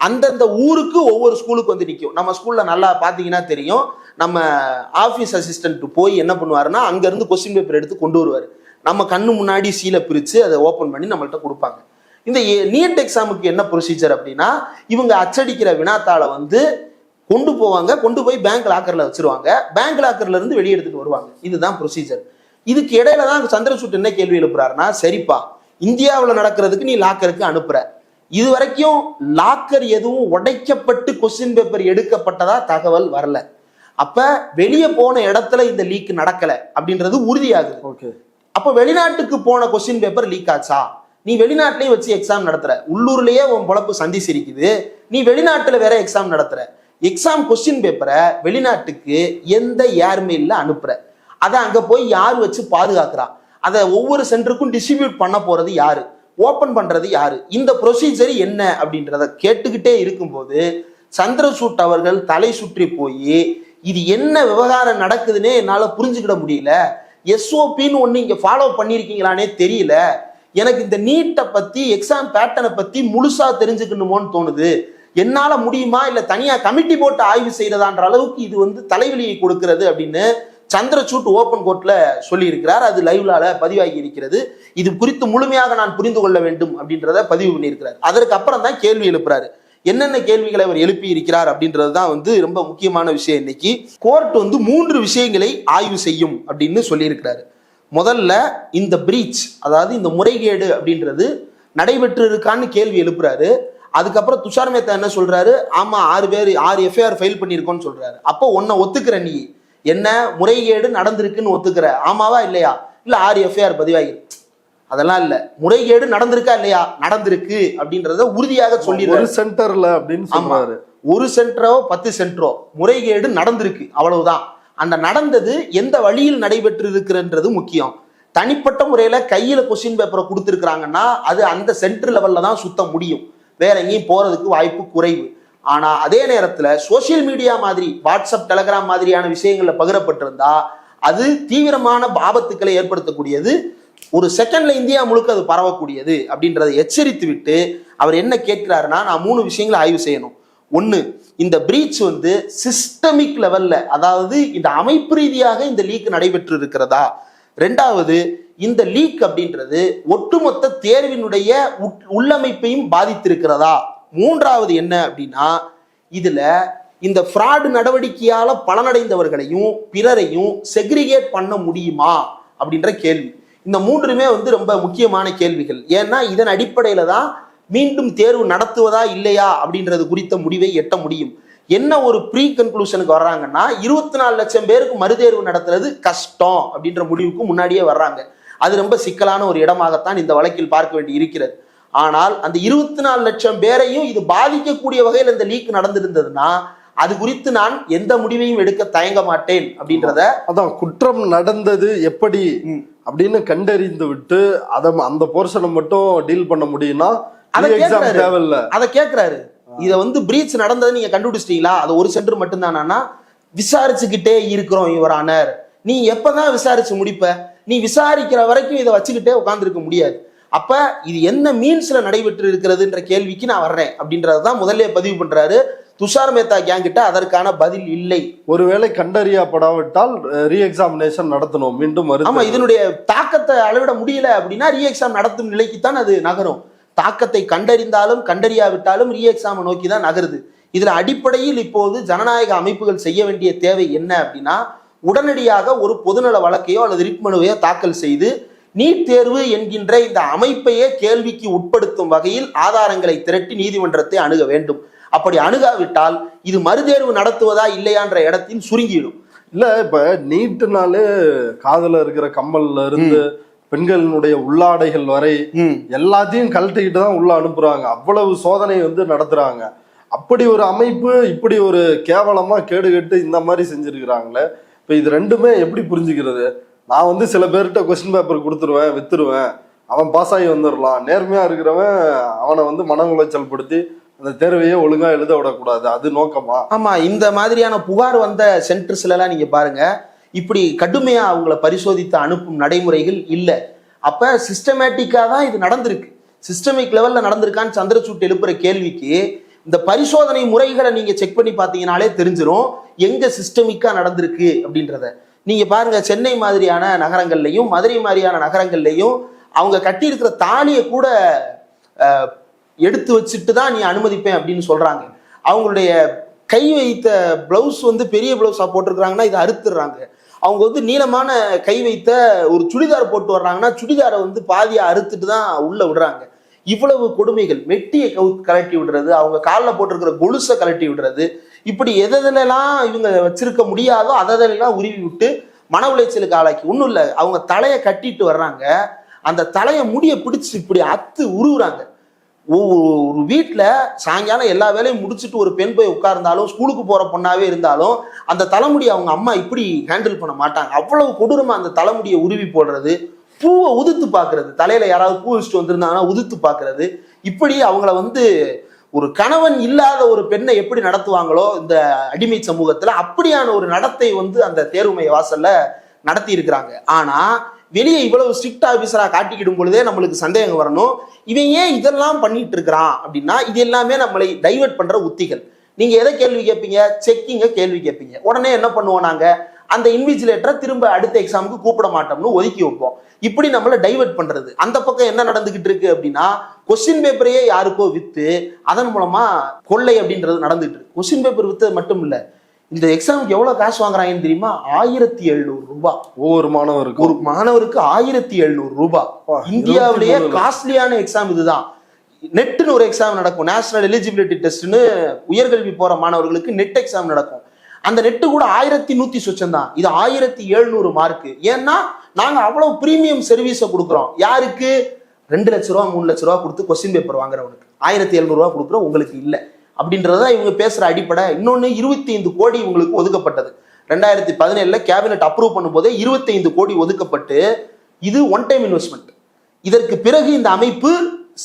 A: அந்தந்த ஊருக்கு ஒவ்வொரு ஸ்கூலுக்கு நிற்கும். நம்ம ஸ்கூல்ல நல்லா பார்த்தீங்கன்னா தெரியும், நம்ம ஆஃபீஸ் அசிஸ்டன்ட் போய் என்ன பண்ணுவாருன்னா, அங்கேருந்து கொஸ்டின் பேப்பர் எடுத்து கொண்டு வருவார். நம்ம கண்ணு முன்னாடி சீலை பிரித்து அதை ஓப்பன் பண்ணி நம்மள்கிட்ட கொடுப்பாங்க. இந்த நீட் எக்ஸாமுக்கு என்ன ப்ரொசீஜர் அப்படின்னா, இவங்க அச்சடிக்கிற வினாத்தாளை கொண்டு போவாங்க, கொண்டு போய் பேங்க் லாக்கரில் வச்சிருவாங்க, பேங்க் லாக்கர்ல இருந்து வெளியே எடுத்துட்டு வருவாங்க. இதுதான் ப்ரொசீஜர். இதுக்கு இடையில தான் சந்திரசூட் என்ன கேள்வி எழுப்புறாருன்னா, சரிப்பா இந்தியாவில் நடக்கிறதுக்கு நீ லாக்கருக்கு அனுப்புற, இது வரைக்கும் லாக்கர் எதுவும் உடைக்கப்பட்டு கொஸ்டின் பேப்பர் எடுக்கப்பட்டதா தகவல் வரல, அப்ப வெளியே போன இடத்துல இந்த லீக் நடக்கல அப்படின்றது உறுதியாகுது. அப்ப வெளிநாட்டுக்கு போன கொஸ்டின் பேப்பர் லீக் ஆச்சா, நீ வெளிநாட்டிலேயே வச்சு எக்ஸாம் நடத்துற, உள்ளூர்லயே உன் பொழப்பு சந்தி சிரிக்குது, நீ வெளிநாட்டுல வேற எக்ஸாம் நடத்துற, எக்ஸாம் கொஸ்டின் பேப்பரை வெளிநாட்டுக்கு எந்த ஏர்மெயில்ல அனுப்புற, அதை அங்க போய் யார் வச்சு பாதுகாக்கிறா, அதை ஒவ்வொரு சென்டருக்கும் டிஸ்ட்ரிபியூட் பண்ண போறது யாரு, ஓபன் பண்றது யாரு, இந்த ப்ரொசீஜர் என்ன அப்படின்றத கேட்டுக்கிட்டே இருக்கும்போது சந்திரசூட் அவர்கள் தலை சுற்றி போய், இது என்ன விவகாரம் நடக்குதுன்னே என்னால புரிஞ்சுக்கிட முடியல, எஸ்ஓபின்னு ஒண்ணு இங்க ஃபாலோ பண்ணிருக்கீங்களானே தெரியல, எனக்கு இந்த நீட்டை பத்தி எக்ஸாம் பேட்டர்னை பத்தி முழுசா தெரிஞ்சுக்கணுமோன்னு தோணுது, என்னால முடியுமா இல்ல தனியா கமிட்டி போட்டு ஆய்வு செய்யறதான்ற அளவுக்கு இது தலைவலியை கொடுக்கிறது அப்படின்னு சந்திரசூட் ஓபன் கோர்ட்ல சொல்லி இருக்கிறார். அது லைவ்லால பதிவாகி இருக்கிறது. இது குறித்து முழுமையாக நான் புரிந்து கொள்ள வேண்டும் அப்படின்றத பதிவு பண்ணியிருக்கிறார். அதற்கு அப்புறம் தான் கேள்வி எழுப்புறாரு, என்னென்ன கேள்விகளை அவர் எழுப்பி இருக்கிறார் அப்படின்றது தான் வந்து ரொம்ப முக்கியமான விஷயம். இன்னைக்கு கோர்ட் வந்து 3 விஷயங்களை ஆய்வு செய்யும் அப்படின்னு சொல்லியிருக்கிறாரு. முதல்ல இந்த பிரீச், அதாவது இந்த முறைகேடு அப்படின்றது நடைபெற்று இருக்கான்னு கேள்வி எழுப்புறாரு. அதுக்கப்புறம் துஷார் மேத்தா என்ன சொல்றாரு, ஆமா 6 எஃப்ஐஆர் ஃபைல் பண்ணியிருக்கோன்னு சொல்றாரு. அப்போ ஒன்ன ஒத்துக்கிற நீ என்ன முறைகேடு நடந்திருக்குன்னு ஒத்துக்கிற, ஆமாவா இல்லையா? இல்ல 6 எஃப்ஐஆர் பதிவாகிருக்கு, அதெல்லாம் இல்ல, முறைகேடு நடந்திருக்கா இல்லையா? நடந்திருக்கு அப்படின்றத உறுதியாக சொல்லிடுறாரு.
B: ஒரு சென்டர்ல அப்படின்னு சொல்றாரு.
A: ஒரு சென்டரோ 10 சென்டரோ முறைகேடு நடந்திருக்கு, அவ்வளவுதான். அந்த நடந்தது எந்த வழியில் நடைபெற்று இருக்கிறன்றது முக்கியம். தனிப்பட்ட முறையில கையில கொஸ்டின் பேப்பரை கொடுத்துருக்காங்கன்னா அது அந்த சென்டர் லெவல்ல தான் சுத்த முடியும், வேற எங்கேயும் போறதுக்கு வாய்ப்பு குறைவு. ஆனா அதே நேரத்துல சோசியல் மீடியா மாதிரி வாட்ஸ்அப் டெலகிராம் மாதிரியான விஷயங்கள்ல பகிரப்பட்டிருந்தா அது தீவிரமான ஆபத்துக்களை ஏற்படுத்தக்கூடியது, ஒரு செகண்ட்ல இந்தியா முழுக்க அது பரவக்கூடியது அப்படின்றதை எச்சரித்து விட்டு அவர் என்ன கேட்கிறாருன்னா, நான் 3 விஷயங்களை ஆய்வு செய்யணும். ஒண்ணு, இந்த பிரீச் வந்து சிஸ்டமிக் லெவல்ல, அதாவது இந்த அமைப்பு ரீதியாக இந்த லீக் நடைபெற்று இருக்கிறதா. ரெண்டாவது, இந்த லீக் அப்படின்றது ஒட்டுமொத்த தேர்வினுடைய உள்ளமைப்பையும் பாதித்திருக்கிறதா. மூன்றாவது என்ன அப்படின்னா, இதுல இந்த ஃப்ராட் நடவடிக்கையால பலனடைந்தவர்களையும் பிறரையும் செக்ரிகேட் பண்ண முடியுமா அப்படின்ற கேள்வி. இந்த 3மே வந்து ரொம்ப முக்கியமான கேள்விகள். ஏன்னா இதன் அடிப்படையில தான் மீண்டும் தேர்வு நடத்துவதா இல்லையா அப்படின்றது குறித்த முடிவை எட்ட முடியும். என்ன ஒரு ப்ரீ கன்க்ளூஷனுக்கு வர்றாங்கன்னா, 24 லட்சம் பேருக்கு மறுதேர்வு நடத்துறது கஷ்டம் அப்படின்ற முடிவுக்கு முன்னாடியே வர்றாங்க. அது ரொம்ப சிக்கலான ஒரு இடமாகத்தான் இந்த வழக்கில் பார்க்க வேண்டி இருக்கிறது. ஆனால் அந்த 24 லட்சம் பேரையும் இது பாதிக்கக்கூடிய வகையில் இந்த லீக் நடந்திருந்ததுன்னா அது குறித்து நான் எந்த முடிவையும் எடுக்க தயங்க மாட்டேன் அப்படின்றத,
B: அதான் குற்றம் நடந்தது எப்படி அப்படின்னு கண்டறிந்து விட்டு அந்த போர்ஷனை மட்டும் டீல் பண்ண முடியும்னா
A: அதை கேட்கிறாரு. இதை வந்து பிரீச் நடந்தது நீங்க கண்டுபிடிச்சிட்டீங்களா, அது ஒரு சென்டர் மட்டும்தானா, விசாரிச்சுக்கிட்டே இருக்கிறோம் யுவர் ஆனர். நீ எப்பதான் விசாரிச்சு முடிப்ப? நீ விசாரிக்கிற வரைக்கும் இதை வச்சுக்கிட்டே உட்கார்ந்துருக்க முடியாது. அப்ப இது என்ன மீன்ஸ்ல நடைபெற்று இருக்கிறதுன்ற கேள்விக்கு நான் வர்றேன் அப்படின்றதான் முதல்ல பதிவு பண்றாரு. துஷார் மேத்தா கேங் கிட்ட அதற்கான பதில் இல்லை.
B: ஒருவேளை கண்டறியப்படாவிட்டால் ரீ எக்ஸாமினேஷன் நடத்தணும் மீண்டும்.
A: ஆமா, இதனுடைய தாக்கத்தை அளவிட முடியல அப்படின்னா ரீ எக்ஸாம் நடத்தும் நிலைக்குத்தான் அது நகரும். தாக்கத்தை கண்டறிந்தாலும் கண்டறியாவிட்டாலும் ரீ எக்ஸாம் நோக்கி தான் நகருது. இதுல அடிப்படையில் இப்போது ஜனநாயக அமைப்புகள் செய்ய வேண்டிய தேவை என்ன அப்படின்னா, உடனடியாக ஒரு பொதுநல வழக்கையோ அல்லது ரிட் மனுவையோ தாக்கல் செய்து நீட் தேர்வு என்கின்ற இந்த அமைப்பையே கேள்விக்கு உட்படுத்தும் வகையில் ஆதாரங்களை திரட்டி நீதிமன்றத்தை அணுக வேண்டும். அப்படி அணுகாவிட்டால் இது மறுதேர்வு நடத்துவதா இல்லையான்ற இடத்தில் சுருங்கிடும்.
B: இல்ல, இப்ப நீட்டுனாலே காதுல இருக்கிற கம்மல்ல இருந்து பெண்களினுடைய உள்ளாடைகள் வரை எல்லாத்தையும் கழட்டிக்கிட்டு தான் உள்ள அனுப்புறாங்க. அவ்வளவு சோதனை வந்து நடத்துறாங்க. அப்படி ஒரு அமைப்பு இப்படி ஒரு கேவலமா கேடுகட்டு இந்த மாதிரி செஞ்சிருக்கிறாங்களே. இப்ப இது ரெண்டுமே எப்படி புரிஞ்சுக்கிறது? நான் வந்து சில பேர்கிட்ட கொஸ்டின் பேப்பர் கொடுத்துருவேன், வித்துருவேன், அவன் பாஸ் ஆகி வந்துடலாம். நேர்மையா இருக்கிறவன் அவனை வந்து மன உளைச்சல் படுத்தி அந்த தேர்வையே ஒழுங்கா எழுத விடக்கூடாது, அது நோக்கமா?
A: ஆமா, இந்த மாதிரியான புகார் வந்த சென்டர்ஸ்ல எல்லாம் நீங்க பாருங்க, இப்படி கடுமையா அவங்கள பரிசோதித்து அனுப்பும் நடைமுறைகள் இல்லை. அப்ப சிஸ்டமேட்டிக்கா தான் இது நடந்திருக்கு. சிஸ்டமிக் லெவல்ல நடந்திருக்கான்னு சந்திரசூட் எழுப்புற கேள்விக்கு இந்த பரிசோதனை முறைகளை நீங்க செக் பண்ணி பார்த்தீங்கன்னாலே தெரிஞ்சிடும் எங்க சிஸ்டமிக்கா நடந்திருக்கு அப்படின்றத. நீங்க பாருங்க, சென்னை மாதிரியான நகரங்கள்லையும் மதுரை மாதிரியான நகரங்கள்லையும் அவங்க கட்டியிருக்கிற தாலியை கூட எடுத்து வச்சுட்டு தான் நீ அனுமதிப்பேன் அப்படின்னு சொல்றாங்க. அவங்களுடைய கை வைத்த பிளவுஸ் வந்து பெரிய பிளவுஸா போட்டிருக்கிறாங்கன்னா இதை அறுத்துடுறாங்க. அவங்க வந்து நீளமான கை வைத்த ஒரு சுடிதார் போட்டு வர்றாங்கன்னா சுடிதாரை வந்து பாதியா அறுத்துட்டு தான் உள்ள விடுறாங்க. இவ்வளவு கொடுமைகள், மெட்டியை கலட்டி விடுறது, அவங்க காலில் போட்டிருக்கிற கொலுசை கலட்டி விடுறது, இப்படி எதெல்லாம் இவங்க வச்சிருக்க முடியாதோ அதெல்லாம் உருவி விட்டு மன உளைச்சலுக்கு ஆளாக்கி. ஒன்றும் இல்லை, அவங்க தலையை கட்டிட்டு வர்றாங்க, அந்த தலையை முடிய பிடிச்சி இப்படி அத்து உருவுறாங்க. ஒரு வீட்டில் சாயங்காலம் எல்லா வேலையும் முடிச்சுட்டு ஒரு பெண் போய் உட்கார்ந்தாலும், ஸ்கூலுக்கு போற பொண்ணாவே இருந்தாலும் அந்த தலைமுடியை அவங்க அம்மா இப்படி ஹேண்டில் பண்ண மாட்டாங்க. அவ்வளவு கொடூரமா அந்த தலைமுடியை உருவி போடுறது, பூவை உதுத்து பார்க்கறது, தலையில யாராவது பூ வச்சுட்டு வந்திருந்தாங்கன்னா உதுத்து பார்க்கறது, இப்படி அவங்கள வந்து ஒரு கணவன் இல்லாத ஒரு பெண்ணை எப்படி நடத்துவாங்களோ இந்த அடிமை சமூகத்துல, அப்படியான ஒரு நடத்தை வந்து அந்த தேர்வு மைய வாசல்ல நடத்தி இருக்கிறாங்க. ஆனா வெளியே இவ்வளவு ஸ்ட்ரிக்ட் ஆபீசரா காட்டிக்கிடும் பொழுதே நம்மளுக்கு சந்தேகம் வரணும், இவன் ஏன் இதெல்லாம் பண்ணிட்டு இருக்கிறான் அப்படின்னா இது எல்லாமே நம்மளை டைவர்ட் பண்ற உத்திகள். நீங்க எதை கேள்வி கேட்பீங்க? செக்கிங்க கேள்வி கேட்பீங்க. உடனே என்ன பண்ணுவோம், நாங்க அந்த இன்விஜிலேட்டரை திரும்ப அடுத்த எக்ஸாமுக்கு கூப்பிட மாட்டோம்னு ஒதுக்கி வைப்போம். இப்படி நம்மளை டைவர்ட் பண்றது. அந்த பக்கம் என்ன நடந்துகிட்டு இருக்கு அப்படின்னா, கொஸ்டின் பேப்பரையே யாருக்கோ வித்து அதன் மூலமா கொள்ளை அப்படின்றது நடந்துட்டு இருக்கு. கொஸ்டின் பேப்பர் வித்தது மட்டும் இல்ல, இந்த எக்ஸாமுக்கு எவ்வளவு காசு வாங்குறாங்கன்னு தெரியுமா? 1700 ரூபாய்
B: ஒவ்வொரு மாணவருக்கு.
A: ஒரு மாணவருக்கு 1700 ரூபாய். இந்தியாவிலேயே காஸ்ட்லியான எக்ஸாம் இதுதான். நெட்னு ஒரு எக்ஸாம் நடக்கும், நேஷனல் எலிஜிபிலிட்டி டெஸ்ட்னு உயர்கல்வி போற மாணவர்களுக்கு நெட் எக்ஸாம் நடக்கும். அந்த நெட்டு கூட 1100 சொச்சம் தான். இது 1700 மார்க். ஏன்னா நாங்க அவ்வளவு பிரீமியம் சர்வீஸை கொடுக்குறோம். யாருக்கு? 2 லட்ச ரூபா 3 லட்ச ரூபா கொடுத்து கொஸ்டின் பேப்பர் வாங்குறவனுக்கு 1700 ரூபா கொடுக்குறோம், உங்களுக்கு இல்லை அப்படின்றதான் இவங்க பேசுற அடிப்படை. இன்னொன்னு 25 கோடி இவங்களுக்கு ஒதுக்கப்பட்டது. 2017 கேபினெட் அப்ரூவ் பண்ணும்போதே 25 கோடி ஒதுக்கப்பட்டு இது ஒன் டைம் இன்வெஸ்ட்மெண்ட். இதற்கு பிறகு இந்த அமைப்பு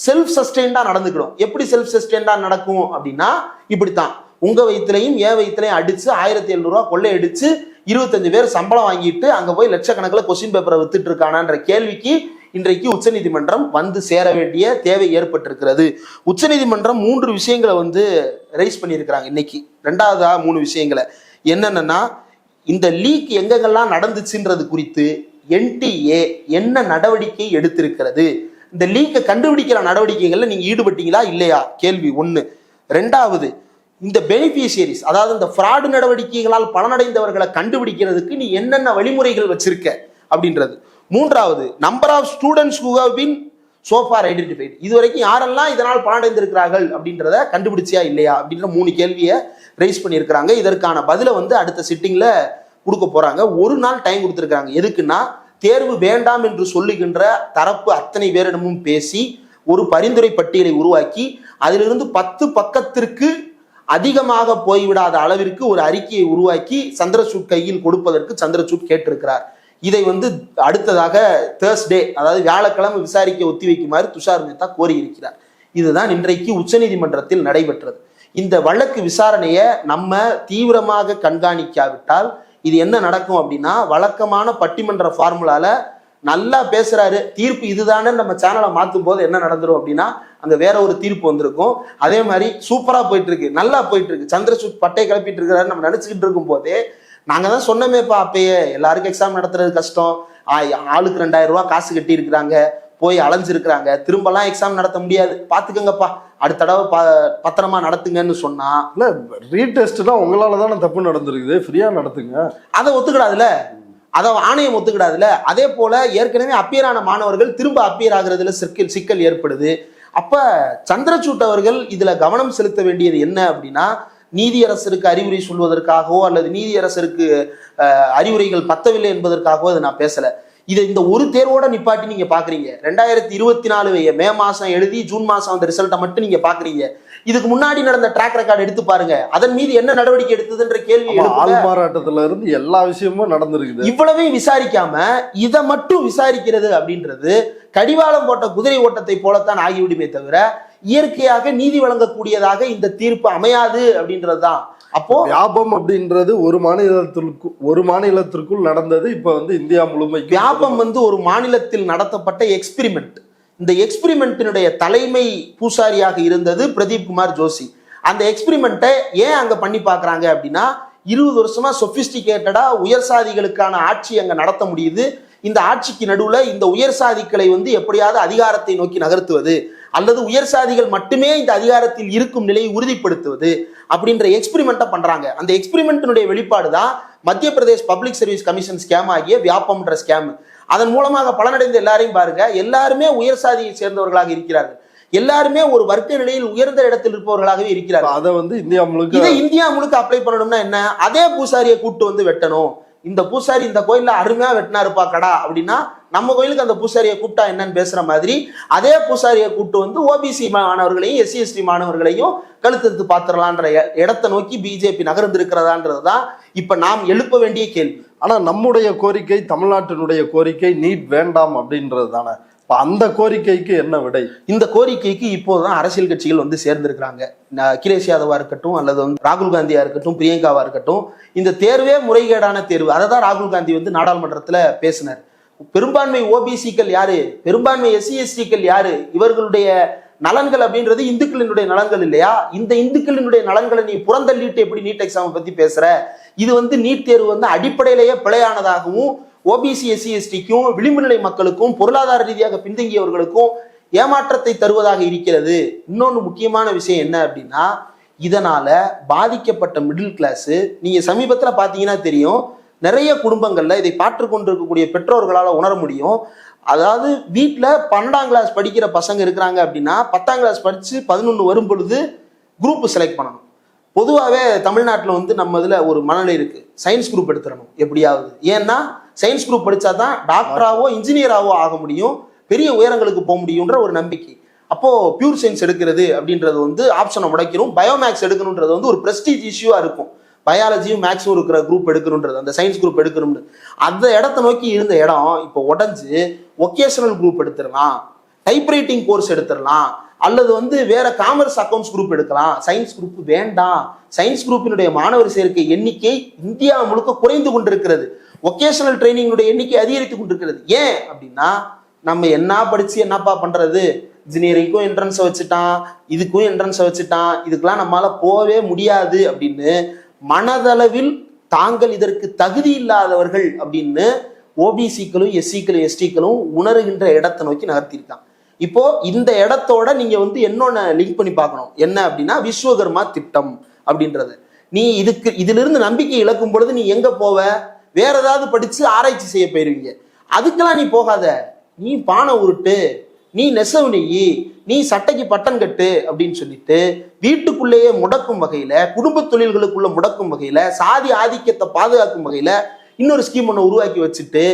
A: செல்ஃப் சஸ்டெயின்டா நடந்துக்கணும். எப்படி செல்ஃப் சஸ்டெயின்டா நடக்கும் அப்படின்னா இப்படித்தான், உங்க வயிற்றுலையும் என் வயிற்றுலையும் அடிச்சு 1700 ரூபா கொள்ளை அடிச்சு 25 பேர் சம்பளம் வாங்கிட்டு அங்க போய் லட்சக்கணக்கில் கொஸ்டின் பேப்பரை வித்துட்டு இருக்கானான்ற கேள்விக்கு இன்றைக்கு உச்சநீதிமன்றம் வந்து சேர வேண்டிய தேவை ஏற்பட்டிருக்கிறது. உச்சநீதிமன்றம் 3 விஷயங்களை ரைஸ் பண்ணியிருக்கிறாங்க இன்னைக்கு. 2வதா 3 விஷயங்களை என்னன்னா, இந்த லீக் எங்கெங்கெல்லாம் நடந்துச்சுன்றது குறித்து NTA என்ன நடவடிக்கை எடுத்திருக்கிறது, இந்த லீக்கை கண்டுபிடிக்கிற நடவடிக்கைகள்ல நீங்க ஈடுபட்டீங்களா இல்லையா, கேள்வி 1. 2வது, இந்த பெனிஃபிஷியரிஸ், அதாவது இந்த ஃப்ராடு நடவடிக்கைகளால் பலனடைந்தவர்களை கண்டுபிடிக்கிறதுக்கு நீ என்னென்ன வழிமுறைகள் வச்சிருக்க அப்படின்றது. 3வது, number of students who have been so far identified, இதுவரைக்கும் யாரெல்லாம் இதனால் பலனடைந்திருக்கிறார்கள் அப்படின்றத கண்டுபிடிச்சியா இல்லையா அப்படின்ற 3 கேள்வியை ரைஸ் பண்ணியிருக்கிறாங்க. இதற்கான பதிலை அடுத்த சிட்டிங்ல கொடுக்க போறாங்க. 1 நாள் டைம் கொடுத்துருக்காங்க. எதுக்குன்னா, தேர்வு வேண்டாம் என்று சொல்லுகின்ற தரப்பு அத்தனை பேரிடமும் பேசி ஒரு பரிந்துரை பட்டியலை உருவாக்கி அதிலிருந்து 10 பக்கத்திற்கு அதிகமாக போய்விடாத அளவிற்கு ஒரு அறிக்கையை உருவாக்கி சந்திரசூட் கையில் கொடுப்பதற்கு சந்திரசூட் கேட்டிருக்கிறார். இதை அடுத்ததாக தேர்ஸ்டே, அதாவது வியாழக்கிழமை விசாரிக்க ஒத்திவைக்குமாறு துஷார் மேத்தா கோரியிருக்கிறார். இதுதான் இன்றைக்கு உச்சநீதிமன்றத்தில் நடைபெற்றது. இந்த வழக்கு விசாரணையை நம்ம தீவிரமாக கண்காணிக்காவிட்டால் இது என்ன நடக்கும் அப்படின்னா, வழக்கமான பட்டிமன்ற ஃபார்முலால நல்லா பேசுறாரு, தீர்ப்பு இதுதானே நம்ம சேனலை மாற்றும் போது என்ன நடந்துரும் அப்படின்னா, அங்க வேற ஒரு தீர்ப்பு வந்திருக்கும். அதே மாதிரி சூப்பரா போயிட்டு இருக்கு, நல்லா போயிட்டு இருக்கு, சந்திரசூட் பட்டை கிளப்பிட்டு இருக்கிறாரு நம்ம நினைச்சுக்கிட்டு இருக்கும் போதே, நாங்க தான் சொன்னமேப்பா அப்பயே எல்லாருக்கும் எக்ஸாம் நடத்துறது கஷ்டம், ஆளுக்கு 2000 ரூபாய் காசு கட்டி இருக்கிறாங்க, போய் அலைஞ்சிருக்கிறாங்க, திரும்பலாம் எக்ஸாம் நடத்த முடியாது, பாத்துக்கங்கப்பா, அடுத்த தடவை பத்திரமா நடத்துங்கன்னு சொன்னா,
B: இல்ல ரீடெஸ்ட்னா உங்களால தானே தப்பு நடந்திருக்குது, ஃப்ரீயா நடத்துங்க,
A: அதை ஒத்துக்கிடாதுல, அதை ஆணையம் ஒத்துக்கிடாதுல. அதே போல ஏற்கனவே அப்பியர் ஆன மாணவர்கள் திரும்ப அப்பியர் ஆகுறதுல சிக்கல் ஏற்படுது. அப்ப சந்திரசூட் அவர்கள் இதுல கவனம் செலுத்த வேண்டியது என்ன அப்படின்னா, நீதியரசருக்கு அறிவுரை சொல்வதற்காகவோ அல்லது நீதியரசருக்கு அறிவுரைகள் பத்தவில்லை என்பதற்காகவோ அதை நான் பேசல. இதை இந்த ஒரு தேர்வோட நிப்பாட்டி நீங்க பாக்குறீங்க. 2024 மே மாசம் எழுதி ஜூன் மாசம் அந்த ரிசல்ட்டை மட்டும் நீங்க பாக்குறீங்க. இதுக்கு முன்னாடி நடந்த ட்ராக் ரெக்கார்டு எடுத்து பாருங்க, அதன் மீது என்ன நடவடிக்கை எடுத்ததுன்ற கேள்வி.
B: ஆள்மாறாட்டத்துல இருந்து எல்லா விஷயமும் நடந்திருக்குது.
A: இவ்வளவையும் விசாரிக்காம இதை மட்டும் விசாரிக்கிறது அப்படின்றது கடிவாளம் போட்ட குதிரை ஓட்டத்தை போலத்தான் ஆகிவிடுமே தவிர இயற்கையாக நீதி வழங்கக்கூடியதாக இந்த தீர்ப்பு அமையாது அப்படின்றதுதான். அப்போ
B: வியாபம் அப்படின்றது ஒரு மாநிலத்திற்குள் நடந்தது. இப்ப இந்தியா முழுமைக்கு
A: வியாபம் ஒரு மாநிலத்தில் நடத்தப்பட்ட எக்ஸ்பிரிமெண்ட். இந்த எக்ஸ்பிரிமெண்டினுடைய தலைமை பூசாரியாக இருந்தது பிரதீப் குமார் ஜோஷி. அந்த எக்ஸ்பிரிமெண்ட்டை ஏன் அங்க பண்ணி பாக்குறாங்க அப்படின்னா, 20 வருஷமா சொபிஸ்டிகேட்டடா உயர் சாதிகளுக்கான ஆட்சி அங்க நடத்த முடியுது. இந்த ஆட்சிக்கு நடுவுல இந்த உயர் சாதிகளை எப்படியாவது அதிகாரத்தை நோக்கி நகர்த்துவது அல்லது உயர் சாதிகள் மட்டுமே இந்த அதிகாரத்தில் இருக்கும் நிலையை உறுதிப்படுத்துவது அப்படின்ற எக்ஸ்பிரிமெண்ட்டை பண்றாங்க. அந்த எக்ஸ்பிரிமெண்ட்டினுடைய வெளிப்பாடு தான் மத்திய Pradesh public service commission scam ஆகிய வியாபம்ன்ற ஸ்கேம். அதன் மூலமாக பலனடைந்த எல்லாரையும் பாருங்க, எல்லாருமே உயர் சாதியை சேர்ந்தவர்களாக இருக்கிறார்கள், எல்லாருமே ஒரு வர்க்க நிலையில் உயர்ந்த இடத்தில் இருப்பவர்களாகவே இருக்கிறார்கள்.
B: அதை
A: இந்தியா முழுக்க அப்ளை பண்ணணும்னா என்ன, அதே பூசாரியை கூப்பிட்டு வெட்டணும். இந்த பூசாரி இந்த கோயில்ல அருமையா வெட்டினாருப்பா கடா அப்படின்னா நம்ம கோயிலுக்கு அந்த பூசாரியை கூப்பிட்டா என்னன்னு பேசுற மாதிரி அதே பூசாரியை கூப்பிட்டு ஓபிசி மாணவர்களையும் SC/ST மாணவர்களையும் கழுத்தெடுத்து பாத்திரலான்ற இடத்தை நோக்கி பிஜேபி நகர்ந்திருக்கிறதான்றதுதான் இப்ப நாம் எழுப்ப வேண்டிய கேள்வி.
B: ஆனா நம்முடைய கோரிக்கை, தமிழ்நாட்டினுடைய கோரிக்கை நீட் வேண்டாம் அப்படின்றது தானே. அந்த கோரிக்கைக்கு என்ன விடை? இந்த
A: கோரிக்கைக்கு இப்போதுதான் அரசியல் கட்சிகள் சேர்ந்திருக்கிறாங்க. அகிலேஷ் யாதவா இருக்கட்டும் அல்லது ராகுல் காந்தியா இருக்கட்டும், பிரியங்காவா இருக்கட்டும், இந்த தேர்வே முறைகேடான தேர்வு. அதை தான் ராகுல் காந்தி நாடாளுமன்றத்துல பேசினார். பெரும்பான்மை ஓபிசிக்கள் யாரு, பெரும்பான்மை SC/STக்கள் யாரு, இவர்களுடைய நலன்கள் அப்படின்றது இந்துக்களினுடைய நலன்கள் இல்லையா? இந்த இந்துக்களினுடைய நலன்களை நீ புறந்தள்ளிட்டு எப்படி நீட் எக்ஸாம் பத்தி பேசுற? இது நீட் தேர்வு அடிப்படையிலேயே பிழையானதாகவும் OBC SC/STக்கும் விளிம்பு நிலை மக்களுக்கும் பொருளாதார ரீதியாக பின்தங்கியவர்களுக்கும் ஏமாற்றத்தை தருவதாக இருக்கிறது. இன்னொன்று முக்கியமான விஷயம் என்ன அப்படின்னா, இதனால பாதிக்கப்பட்ட மிடில் கிளாஸ், நீங்க சமீபத்துல பாத்தீங்கன்னா தெரியும், நிறைய குடும்பங்கள்ல இதை பார்த்து கொண்டிருக்கக்கூடிய பெற்றோர்களால உணர முடியும். அதாவது வீட்டில் 12ஆம் கிளாஸ் படிக்கிற பசங்க இருக்கிறாங்க அப்படின்னா 10ஆம் கிளாஸ் படிச்சு 11 வரும் பொழுது குரூப் செலக்ட் பண்ணணும். பொதுவாகவே தமிழ்நாட்டில் வந்து நம்ம இதில் ஒரு மனநிலை இருக்கு, சயின்ஸ் குரூப் எடுத்துடணும் எப்படியாவது. ஏன்னா சயின்ஸ் குரூப் படித்தா தான் டாக்டராவோ இன்ஜினியராகவோ ஆக முடியும், பெரிய உயரங்களுக்கு போக முடியுன்ற ஒரு நம்பிக்கை. அப்போ பியூர் சயின்ஸ் எடுக்கிறது அப்படின்றது வந்து ஆப்ஷனை முடக்கிறோம். பயோமேக்ஸ் எடுக்கணுன்றது வந்து ஒரு பிரஸ்டீஜ் இஷ்யூவா இருக்கும். பயாலஜியும் மேக்ஸும் இருக்கிற குரூப் எடுக்கணுன்றது, அந்த சயின்ஸ் குரூப் எடுக்கணும்னு அந்த இடத்த நோக்கி இருந்த இடம் இப்போ உடஞ்சு ஒகேஷனல் குரூப் எடுத்துடலாம், டைப்ரைட்டிங் கோர்ஸ் எடுத்துடலாம், அல்லது வந்து வேற காமர்ஸ் அக்கௌண்ட்ஸ் குரூப் எடுக்கலாம், சயின்ஸ் குரூப் வேண்டாம். சயின்ஸ் குரூப்பினுடைய மாணவர் சேர்க்கை எண்ணிக்கை இந்தியா முழுக்க குறைந்து கொண்டிருக்கிறது. ஒகேஷனல் ட்ரைனிங்குடைய எண்ணிக்கை அதிகரித்து கொண்டிருக்கிறது. ஏன் அப்படின்னா, நம்ம என்ன படிச்சு என்னப்பா பண்றது, இன்ஜினியரிங்க்கும் என்ட்ரன்ஸை வச்சுட்டான், இதுக்கும் என்ட்ரன்ஸை வச்சுட்டான், இதுக்கெல்லாம் நம்மளால போகவே முடியாது அப்படின்னு மனதளவில் தாங்கள் இதற்கு தகுதி இல்லாதவர்கள் அப்படின்னு ஓபிசிக்களும் எஸ்சிக்களும் எஸ்டிக்களும் உணர்கின்ற இடத்தை நோக்கி நகர்த்திருக்கான். இப்போ இந்த இடத்தோட நீங்க வந்து என்னொன்னு லிங்க் பண்ணி பார்க்கணும். என்ன அப்படின்னா, விஸ்வகர்மா திட்டம் அப்படின்றது. நீ இதுல இருந்து நம்பிக்கை இழக்கும் பொழுது நீ எங்க போவ? வேற ஏதாவது படிச்சு ஆராய்ச்சி செய்ய போயிருவீங்க. அதுக்கெல்லாம் நீ போகாத, நீ பானை உருட்டு, நீ நெசவு நெய்யி, நீ சட்டைக்கு பட்டன் கட்டு அப்படின்னு சொல்லிட்டு வீட்டுக்குள்ளேயே முடக்கும் வகையில, குடும்ப தொழில்களுக்குள்ள முடக்கும் வகையில, சாதி ஆதிக்கத்தை பாதுகாக்கும் வகையில இன்னொரு ஸ்கீம் ஒன்று உருவாக்கி வச்சுட்டு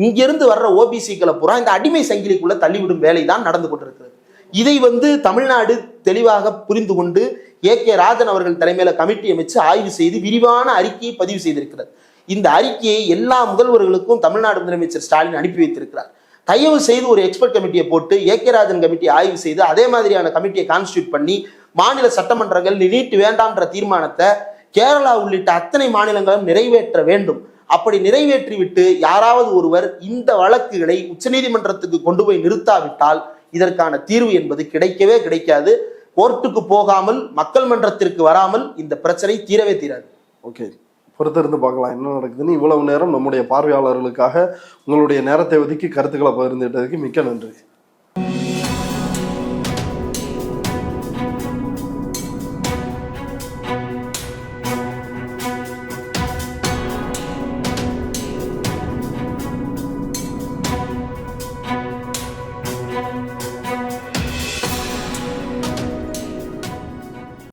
A: இங்கிருந்து வர்ற ஓபிசிக்களை பூரா இந்த அடிமை சங்கிலிக்குள்ள தள்ளிவிடும் வேலை தான் நடந்து கொண்டிருக்கிறது. இதை வந்து தமிழ்நாடு தெளிவாக புரிந்து கொண்டு ஏ.கே. ராஜன் அவர்கள் தலைமையில கமிட்டி அமைச்சு ஆய்வு செய்து விரிவான அறிக்கையை பதிவு செய்திருக்கிறது. இந்த அறிக்கையை எல்லா முதல்வர்களுக்கும் தமிழ்நாடு முதலமைச்சர் ஸ்டாலின் அனுப்பி வைத்திருக்கிறார். தயவு செய்து ஒரு எக்ஸ்பர்ட் கமிட்டியை போட்டு ஏ.கே. ராஜன் கமிட்டியை ஆய்வு செய்து அதே மாதிரியான கமிட்டியை கான்ஸ்டியூட் பண்ணி மாநில சட்டமன்றங்கள் நீட் வேண்டாம்ன்ற தீர்மானத்தை கேரளா உள்ளிட்ட அத்தனை மாநிலங்களும் நிறைவேற்ற வேண்டும். அப்படி நிறைவேற்றிவிட்டு யாராவது ஒருவர் இந்த வழக்குகளை உச்சநீதிமன்றத்துக்கு கொண்டு போய் நிறுத்தாவிட்டால் இதற்கான தீர்வு என்பது கிடைக்கவே கிடைக்காது. கோர்ட்டுக்கு போகாமல், மக்கள் மன்றத்திற்கு வராமல் இந்த பிரச்சனை தீரவே தீராது.
B: ஓகே, பொறுத்திருந்து பார்க்கலாம் என்ன நடக்குதுன்னு. இவ்வளவு நேரம் நம்முடைய பார்வையாளர்களுக்காக உங்களுடைய நேரத்தை ஒதுக்கி கருத்துக்களை பகிர்ந்துட்டதுக்கு மிக்க நன்றி.